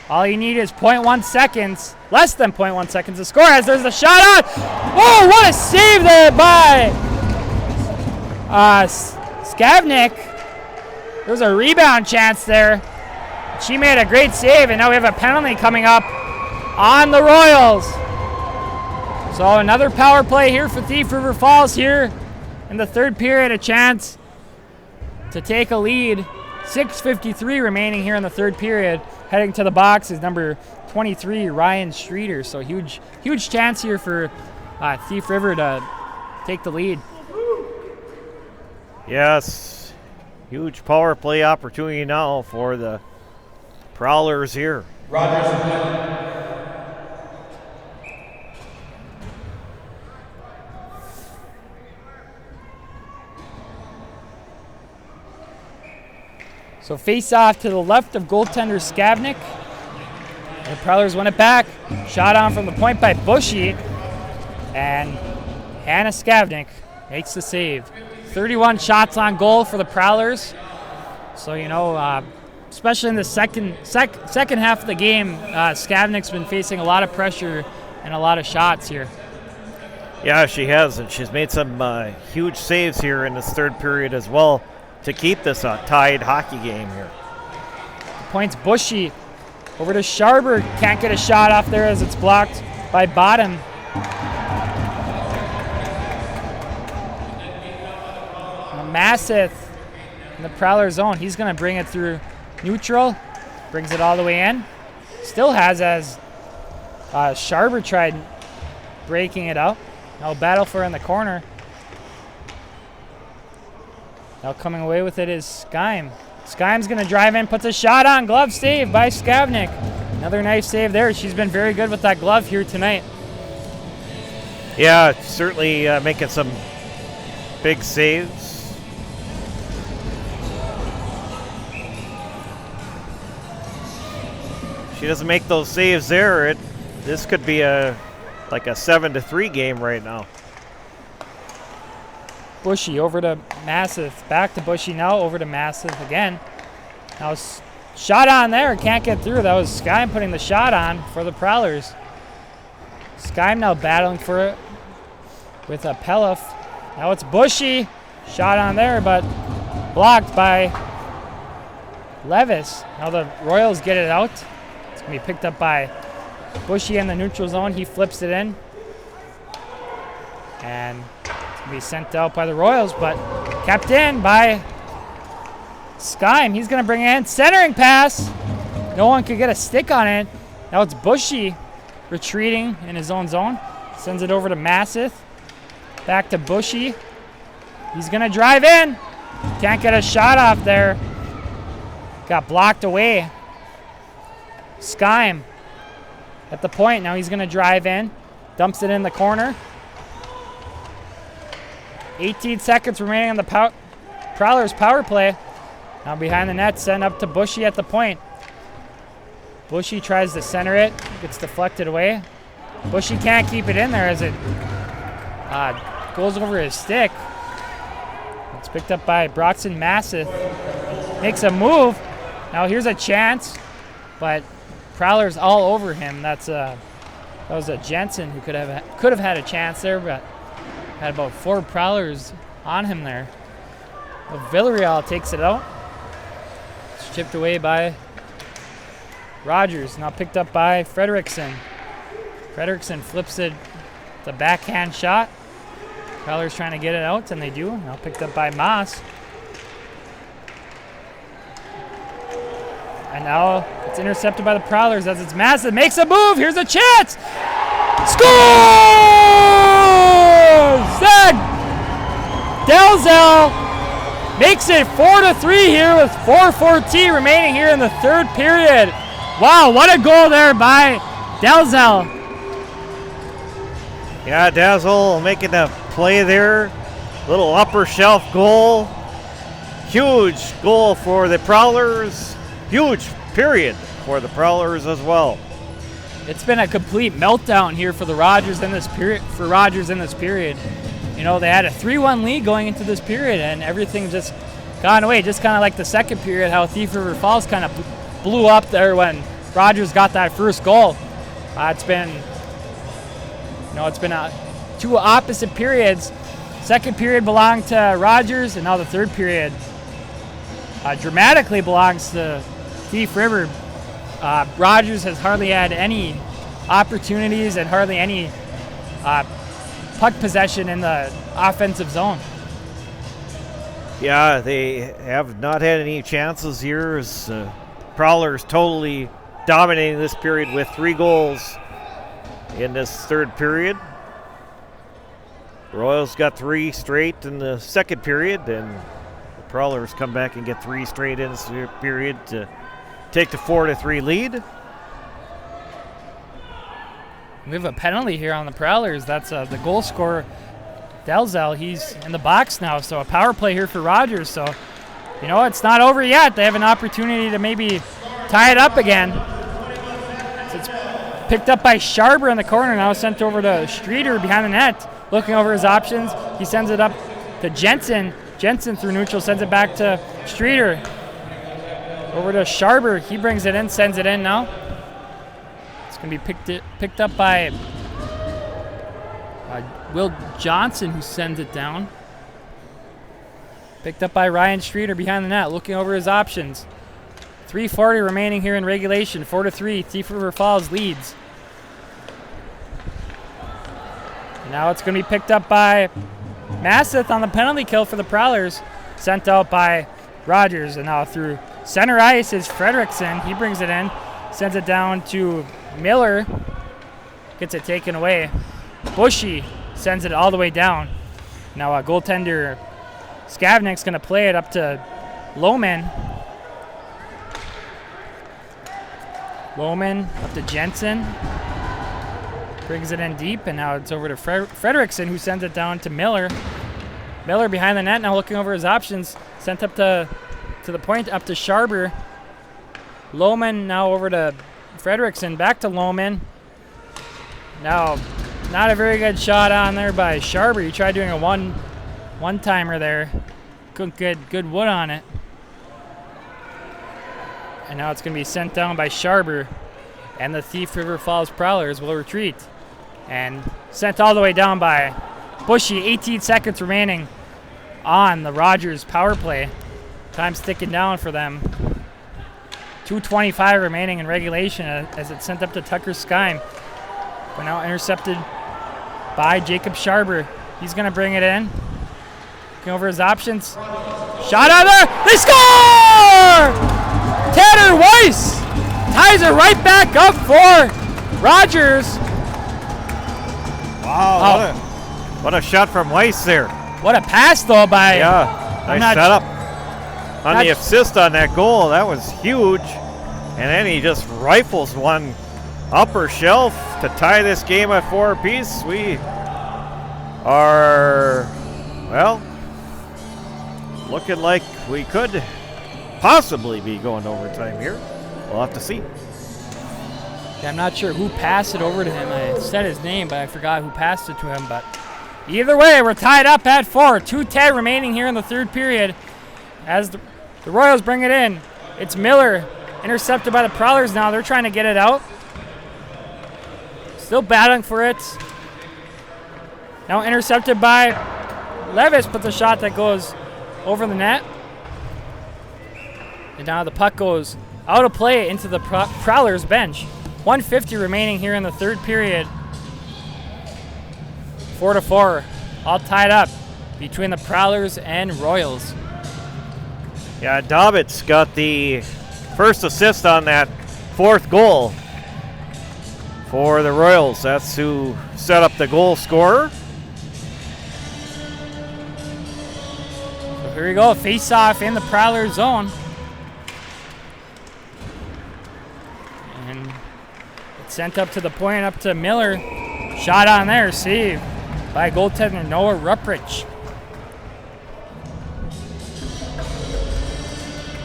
All you need is 0.1 seconds, less than 0.1 seconds to score, as there's a shot on. Whoa, what a save there by Skavnik. There's a rebound chance there. She made a great save, and now we have a penalty coming up on the Royals. So another power play here for Thief River Falls here in the third period, a chance to take a lead. 6:53 remaining here in the third period. Heading to the box is number 23, Ryan Streeter. So huge chance here for Thief River to take the lead. Yes, huge power play opportunity now for the Prowlers here. Rogers. So face off to the left of goaltender Skavnik. The Prowlers win it back. Shot on from the point by Bushy. And Hannah Skavnik makes the save. 31 shots on goal for the Prowlers. So, especially in the second half of the game, Skavnik's been facing a lot of pressure and a lot of shots here. Yeah, she has, and she's made some huge saves here in this third period as well to keep this a tied hockey game here. Points Bushy over to Sharber. Can't get a shot off there as it's blocked by Bottom. Masseth in the Prowler zone. He's going to bring it through neutral. Brings it all the way in. Still has as Sharber tried breaking it up. Now battle for in the corner. Now coming away with it is Skyme. Skyme's going to drive in, puts a shot on. Glove save by Skavnik. Another nice save there. She's been very good with that glove here tonight. Yeah, certainly making some big saves. She doesn't make those saves there. This could be like a 7-3 game right now. Bushy over to Masseth. Back to Bushy now, over to Masseth again. Now shot on there, can't get through. That was Skyme putting the shot on for the Prowlers. Skyme now battling for it with a Pelliff. Now it's Bushy. Shot on there, but blocked by Levis. Now the Royals get it out. It's going to be picked up by Bushy in the neutral zone. He flips it in. And it's going to be sent out by the Royals, but kept in by Skyme. He's going to bring it in. Centering pass. No one could get a stick on it. Now it's Bushy retreating in his own zone. Sends it over to Masseth. Back to Bushy. He's going to drive in. Can't get a shot off there. Got blocked away. Skyme at the point. Now he's going to drive in. Dumps it in the corner. 18 seconds remaining on the Prowlers power play. Now behind the net, sent up to Bushy at the point. Bushy tries to center it. Gets deflected away. Bushy can't keep it in there as it goes over his stick. It's picked up by Broxton Masseth. Makes a move. Now here's a chance, but Prowler's all over him. That was a Jensen who could have had a chance there, but had about 4 Prowlers on him there. Well, Villarreal takes it out. It's chipped away by Rogers. Now picked up by Frederickson. Frederickson flips it. It's a backhand shot. Prowlers trying to get it out, and they do. Now picked up by Moss. And now it's intercepted by the Prowlers as it's Massive. Makes a move. Here's a chance. Scores! Zach Delzell makes it 4-3 here with 4:14 remaining here in the third period. Wow, what a goal there by Delzell. Yeah, Dazzle making a play there. Little upper shelf goal. Huge goal for the Prowlers. Huge period for the Prowlers as well. It's been a complete meltdown here for the Rogers in this period. You know, they had a 3-1 lead going into this period, and everything just gone away. Just kind of like the second period, how Thief River Falls kind of blew up there when Rogers got that first goal. It's been 2 opposite periods. Second period belonged to Rogers, and now the third period dramatically belongs to Thief River. Rogers has hardly had any opportunities and hardly any puck possession in the offensive zone. Yeah, they have not had any chances here as Prowlers totally dominating this period with 3 goals in this third period. Royals got 3 straight in the second period, and the Prowlers come back and get 3 straight in this period to take the 4-3 lead. We have a penalty here on the Prowlers. That's the goal scorer, Delzell. He's in the box now, so a power play here for Rogers. So, you know, it's not over yet. They have an opportunity to maybe tie it up again. So it's picked up by Sharber in the corner, now sent over to Streeter behind the net. Looking over his options, he sends it up to Jensen. Jensen through neutral sends it back to Streeter. Over to Sharber. He brings it in, sends it in now. It's going to be picked up by Will Johnson, who sends it down. Picked up by Ryan Streeter behind the net, looking over his options. 3:40 remaining here in regulation. 4-3. Thief River Falls leads. And now it's going to be picked up by Masseth on the penalty kill for the Prowlers. Sent out by Rogers. And now through center ice is Frederickson. He brings it in. Sends it down to Miller. Gets it taken away. Bushy sends it all the way down. Now goaltender Skavnik's going to play it up to Lohman. Lohman up to Jensen. Brings it in deep, and now it's over to Frederickson, who sends it down to Miller. Miller behind the net, now looking over his options. Sent up to the point, up to Sharber. Lohman now over to Frederickson, back to Lohman. Now, not a very good shot on there by Sharber. He tried doing a one-timer there. Couldn't get good wood on it. And now it's going to be sent down by Sharber. And the Thief River Falls Prowlers will retreat. And sent all the way down by Bushy. 18 seconds remaining on the Rogers power play. Time's ticking down for them. 2:25 remaining in regulation as it's sent up to Tucker Skyme. But now intercepted by Jacob Sharber. He's going to bring it in. Looking over his options. Shot out there. They score! Tanner Weiss ties it right back up for Rogers. Wow, what a shot from Weiss there. What a pass, though, by... Yeah, nice setup. On the assist on that goal, that was huge. And then he just rifles one upper shelf to tie this game at 4 apiece. We are, well, looking like we could possibly be going to overtime here. We'll have to see. Yeah, I'm not sure who passed it over to him. I said his name, but I forgot who passed it to him. But either way, we're tied up at 4. 2:10 remaining here in the third period. As the Royals bring it in, it's Miller, intercepted by the Prowlers now. They're trying to get it out. Still battling for it. Now intercepted by Levis, puts a shot that goes over the net. And now the puck goes out of play into the Prowlers bench. 1:50 remaining here in the third period. 4-4, all tied up between the Prowlers and Royals. Yeah, Dobbit's got the first assist on that fourth goal for the Royals. That's who set up the goal scorer. So here we go, face-off in the Prowler zone. And it's sent up to the point, up to Miller. Shot on there, saved by goaltender Noah Rupprich.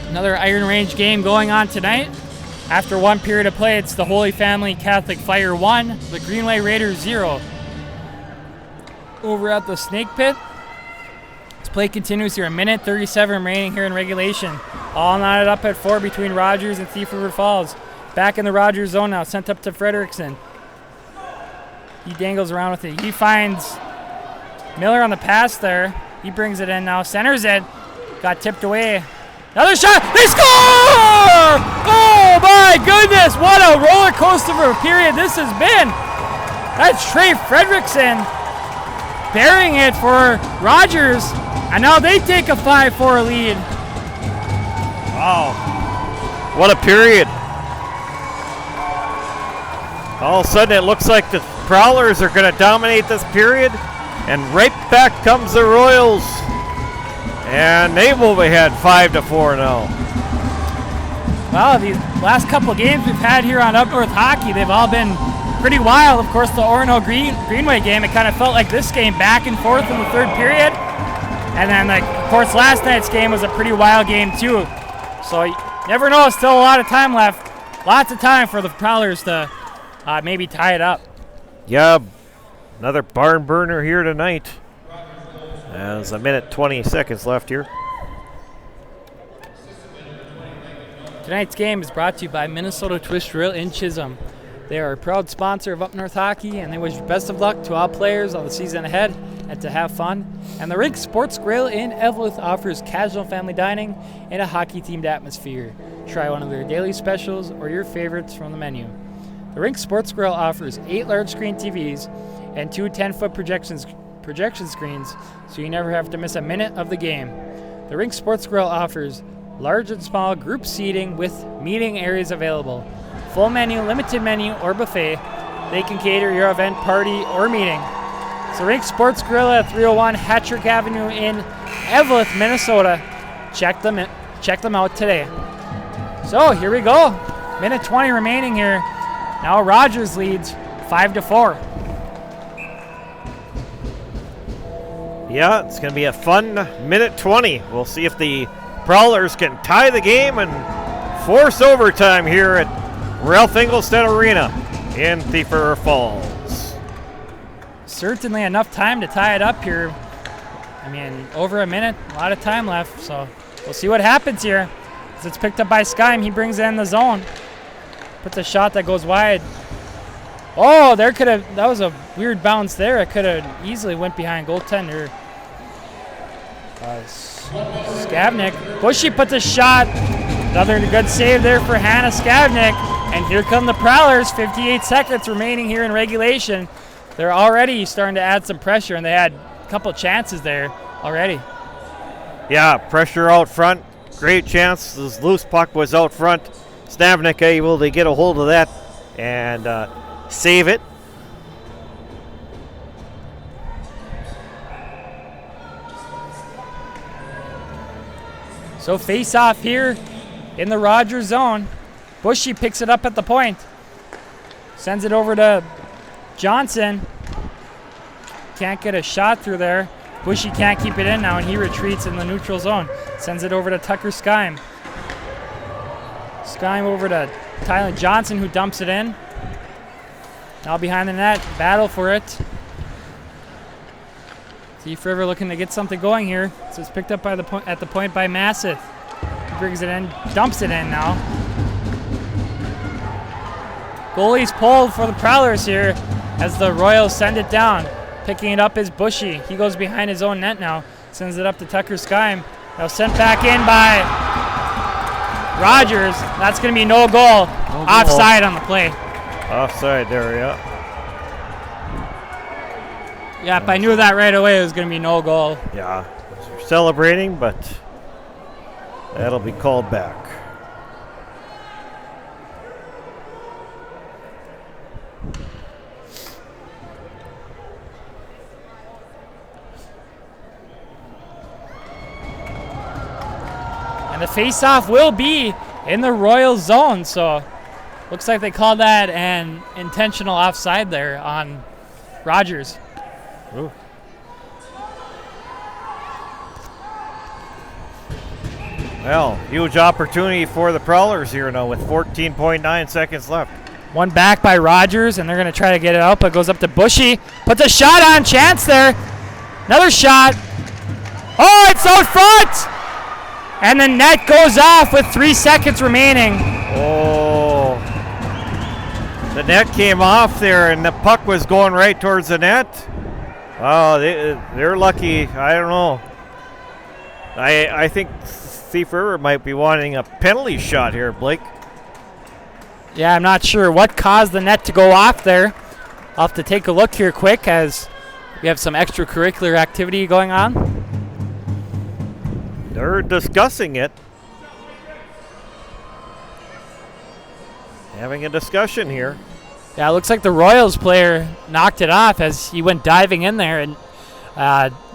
Another Iron Range game going on tonight. After one period of play, it's the Holy Family Catholic Fire 1, the Greenway Raiders 0. Over at the Snake Pit, this play continues here. 1:37 remaining here in regulation. All knotted up at 4 between Rogers and Thief River Falls. Back in the Rogers zone now, sent up to Frederickson. He dangles around with it. He finds Miller on the pass there. He brings it in now, centers it. Got tipped away. Another shot, they score! Oh my goodness, what a roller coaster of a period this has been. That's Trey Fredrickson burying it for Rogers, and now they take a 5-4 lead. Wow, what a period. All of a sudden it looks like the Prowlers are going to dominate this period, and right back comes the Royals. And they move ahead 5-4 now. Well, these last couple of games we've had here on Up North Hockey, they've all been pretty wild. Of course, the Orono Greenway game, it kind of felt like this game back and forth in the third period. And then, of course, last night's game was a pretty wild game, too. So you never know, still a lot of time left. Lots of time for the Prowlers to maybe tie it up. Yeah, another barn burner here tonight. There's 1:20 left here. Tonight's game is brought to you by Minnesota Twist Grill in Chisholm. They are a proud sponsor of Up North Hockey, and they wish best of luck to all players on the season ahead and to have fun. And the Rink Sports Grill in Evelyn offers casual family dining in a hockey-themed atmosphere. Try one of their daily specials or your favorites from the menu. The Rink Sports Grill offers 8 large-screen TVs and 2 10-foot projection screens, so you never have to miss a minute of the game. The Rink Sports Grill offers large and small group seating with meeting areas available. Full menu, limited menu, or buffet. They can cater your event, party, or meeting. It's the Rink Sports Grill at 301 Hattrick Avenue in Evelyn, Minnesota. Check them out today. So here we go. 1:20 remaining here. Now Rogers leads 5-4. Yeah, it's going to be a fun 1:20. We'll see if the Prowlers can tie the game and force overtime here at Ralph Engelstad Arena in Thief River Falls. Certainly enough time to tie it up here. I mean, over a minute, a lot of time left, so we'll see what happens here. As it's picked up by Skyme, he brings it in the zone. Puts a shot that goes wide. Oh, that was a weird bounce there. It could have easily went behind goaltender. Skavnik. Bushy puts a shot Another good save there for Hannah Skavnik. And here come the Prowlers. 58 seconds remaining here in regulation. They're already starting to add some pressure, and they had a couple chances there already. Yeah, pressure out front. Great chance. This loose puck was out front. Skavnik able to get a hold of that and save it. So face off here in the Rogers zone. Bushy picks it up at the point. Sends it over to Johnson. Can't get a shot through there. Bushy can't keep it in now, and he retreats in the neutral zone. Sends it over to Tucker Skyme. Skyme over to Tyler Johnson, who dumps it in. Now behind the net, battle for it. Thief River looking to get something going here. So it's picked up by at the point by Masseth. He brings it in, dumps it in now. Goalie's pulled for the Prowlers here as the Royals send it down. Picking it up is Bushy. He goes behind his own net now. Sends it up to Tucker Skyme. Now sent back in by Rogers. That's going to be no goal. Offside on the play. Offside there, yeah. Yep, I knew that right away. It was going to be no goal. Yeah, we're celebrating, but that'll be called back. And the face-off will be in the Royal zone, so looks like they called that an intentional offside there on Rogers. Ooh. Well, huge opportunity for the Prowlers here now with 14.9 seconds left. One back by Rogers, and they're going to try to get it out, but it goes up to Bushy. Puts a shot on, chance there. Another shot. Oh, it's out front! And the net goes off with 3 seconds remaining. Oh. The net came off there, and the puck was going right towards the net. Oh, they're lucky. I don't know. I think Thief River might be wanting a penalty shot here, Blake. Yeah, I'm not sure what caused the net to go off there. I'll have to take a look here quick as we have some extracurricular activity going on. They're discussing it. Having a discussion here. Yeah, it looks like the Royals player knocked it off as he went diving in there, and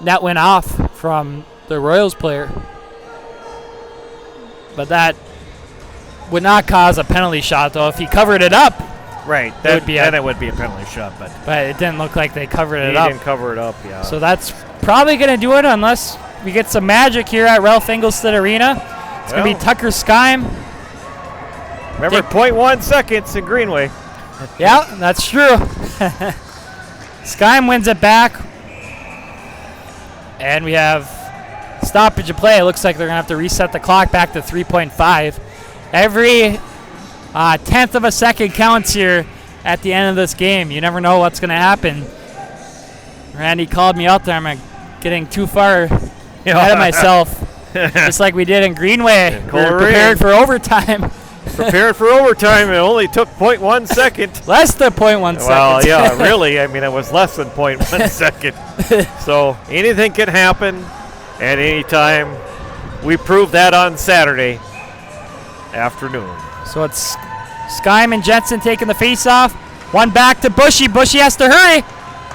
net went off from the Royals player. But that would not cause a penalty shot, though. If he covered it up, right, then it would be a penalty shot. But it didn't look like they covered it up. He didn't cover it up, yeah. So that's probably going to do it unless we get some magic here at Ralph Engelstad Arena. It's going to be Tucker Skyme. Remember, 0.1 seconds in Greenway. Yeah, that's true. Skyme wins it back. And we have stoppage of play. It looks like they're going to have to reset the clock back to 3.5. Every tenth of a second counts here at the end of this game. You never know what's going to happen. Randy called me out there. I'm getting too far ahead of myself, just like we did in Greenway. We're prepared for overtime. Prepared for overtime. It only took 0.1 second. Less than 0.1 second. Well, yeah, really. I mean, it was less than 0.1 second. So anything can happen at any time. We proved that on Saturday afternoon. So it's Skyme and Jensen taking the face-off. One back to Bushy. Bushy has to hurry.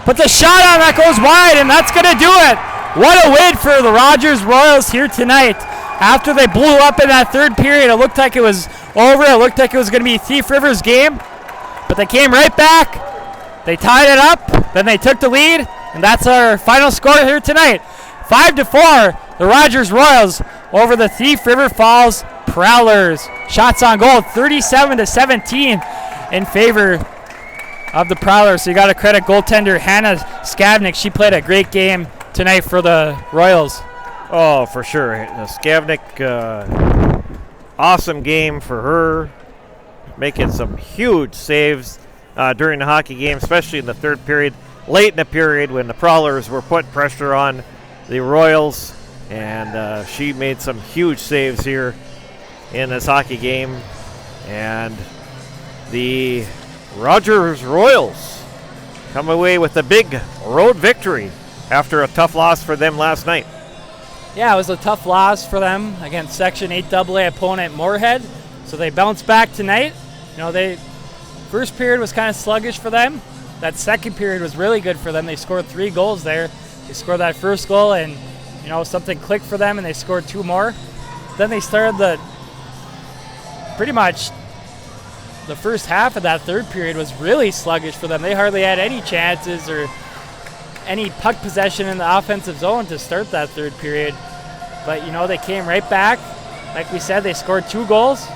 Puts a shot on that goes wide, and that's going to do it. What a win for the Rogers Royals here tonight. After they blew up in that third period, it looked like it was over. It looked like it was going to be Thief River's game. But they came right back. They tied it up. Then they took the lead. And that's our final score here tonight. 5-4, the Rogers Royals over the Thief River Falls Prowlers. Shots on goal, 37-17 in favor of the Prowlers. So you got to credit goaltender Hannah Skavnik. She played a great game tonight for the Royals. Oh, for sure. Skavnik, awesome game for her, making some huge saves during the hockey game, especially in the third period. Late in the period when the Prowlers were putting pressure on the Royals, and she made some huge saves here in this hockey game. And the Rogers Royals come away with a big road victory after a tough loss for them last night. Yeah, it was a tough loss for them against Section 8 AA opponent Moorhead. So they bounced back tonight. First period was kind of sluggish for them. That second period was really good for them. They scored 3 goals there. They scored that first goal and, something clicked for them and they scored 2 more. Then they started pretty much the first half of that third period was really sluggish for them. They hardly had any chances or any puck possession in the offensive zone to start that third period. But, they came right back. Like we said, they scored 2 goals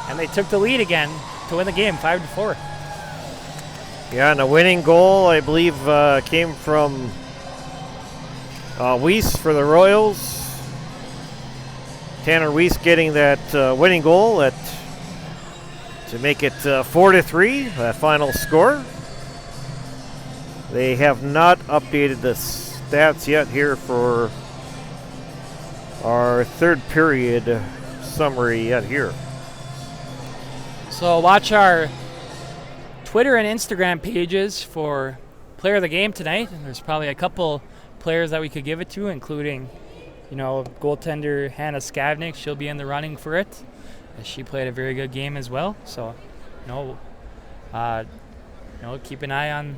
and they took the lead again to win the game 5-4. Yeah, and a winning goal, I believe, came from Weiss for the Royals. Tanner Weiss getting that winning goal to make it 4-3, that final score. They have not updated the stats yet here for our third period summary yet here. So watch our Twitter and Instagram pages for player of the game tonight. And there's probably a couple players that we could give it to, including, goaltender Hannah Skavnik. She'll be in the running for it. She played a very good game as well. So, keep an eye on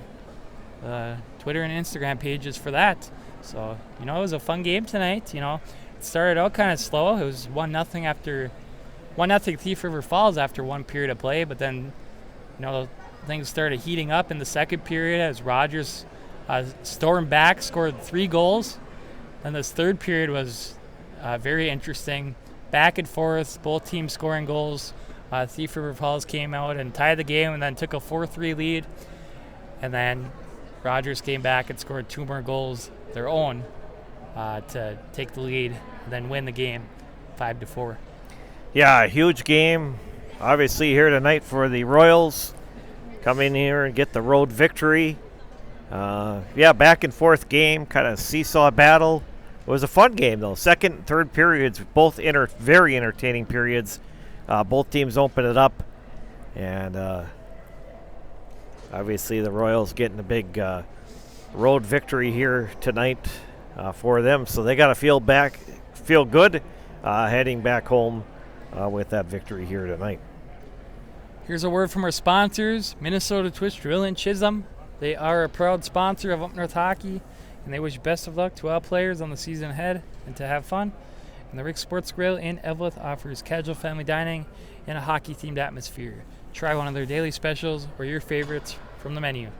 the Twitter and Instagram pages for that. So, it was a fun game tonight. It started out kind of slow. It was 1-0 after 1-0 Thief River Falls after 1 period of play, but then, things started heating up in the second period as Rogers stormed back, scored 3 goals. Then this third period was very interesting. Back and forth, both teams scoring goals. Thief River Falls came out and tied the game and then took a 4-3 lead. And then Rogers came back and scored 2 more goals, their own, to take the lead and then win the game 5-4. Yeah, a huge game, obviously, here tonight for the Royals. Come in here and get the road victory. Back and forth game, kind of seesaw battle. It was a fun game, though. Second and third periods, both very entertaining periods. Both teams opened it up. And obviously the Royals getting a big road victory here tonight for them. So they got to feel good heading back home with that victory here tonight. Here's a word from our sponsors, Minnesota Twist Drill in Chisholm. They are a proud sponsor of Up North Hockey, and they wish best of luck to all players on the season ahead and to have fun. And the Rick Sports Grill in Eveleth offers casual family dining in a hockey-themed atmosphere. Try one of their daily specials or your favorites from the menu.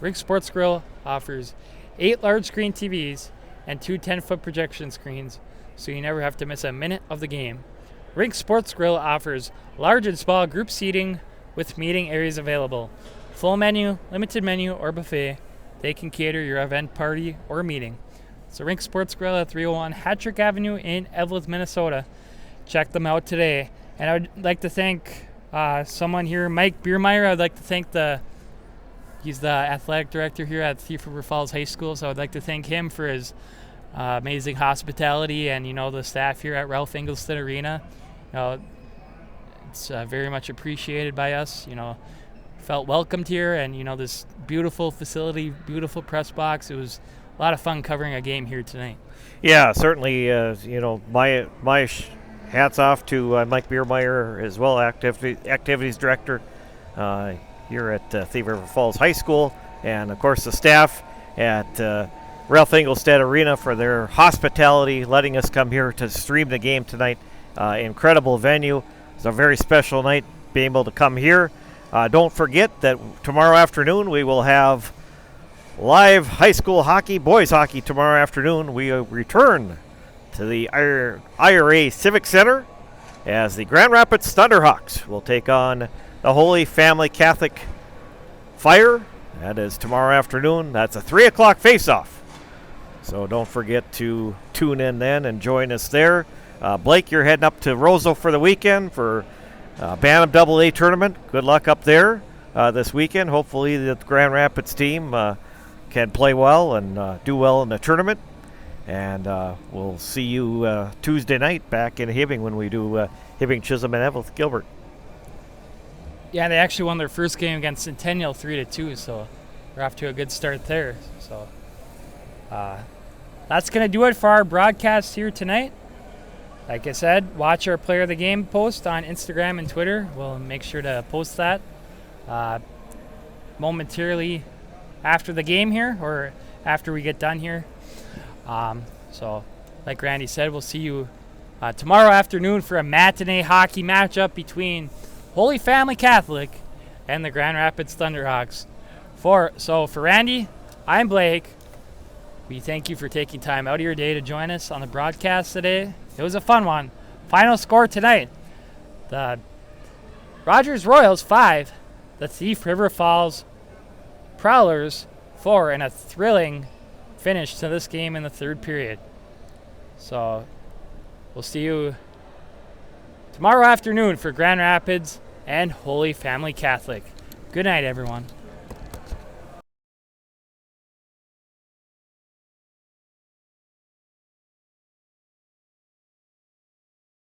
Rick Sports Grill offers 8 large screen TVs and 2 10-foot projection screens, so you never have to miss a minute of the game. Rick Sports Grill offers large and small group seating with meeting areas available. Full menu, limited menu, or buffet. They can cater your event, party, or meeting. So Rink Sports Grill at 301 Hattrick Avenue in Eveleth, Minnesota. Check them out today. And I would like to thank someone here, Mike Biermeyer. I would like to thank he's the athletic director here at Thief River Falls High School. So I'd like to thank him for his amazing hospitality and, the staff here at Ralph Engelstad Arena. It's very much appreciated by us. Felt welcomed here, and this beautiful facility, beautiful press box. It was a lot of fun covering a game here tonight. Yeah, certainly. My hats off to Mike Biermeyer as well, activities director here at Thief River Falls High School, and of course the staff at Ralph Engelstad Arena for their hospitality, letting us come here to stream the game tonight. Incredible venue. It's a very special night being able to come here. Don't forget that tomorrow afternoon we will have live high school hockey, boys hockey tomorrow afternoon. We return to the IRA Civic Center as the Grand Rapids Thunderhawks will take on the Holy Family Catholic Fire. That is tomorrow afternoon. That's a 3 o'clock face-off. So don't forget to tune in then and join us there. Blake, you're heading up to Roseau for the weekend for Bantam AA tournament. Good luck up there this weekend. Hopefully the Grand Rapids team can play well and do well in the tournament. And we'll see you Tuesday night back in Hibbing when we do Hibbing, Chisholm, and Evelyn Gilbert. Yeah, they actually won their first game against Centennial 3-2, so we're off to a good start there. So that's going to do it for our broadcast here tonight. Like I said, watch our Player of the Game post on Instagram and Twitter. We'll make sure to post that momentarily after the game here, or after we get done here. So, like Randy said, we'll see you tomorrow afternoon for a matinee hockey matchup between Holy Family Catholic and the Grand Rapids Thunderhawks. For Randy, I'm Blake. We thank you for taking time out of your day to join us on the broadcast today. It was a fun one. Final score tonight: the Rogers Royals 5, the Thief River Falls Prowlers 4, and a thrilling finish to this game in the third period. So we'll see you tomorrow afternoon for Grand Rapids and Holy Family Catholic. Good night, everyone.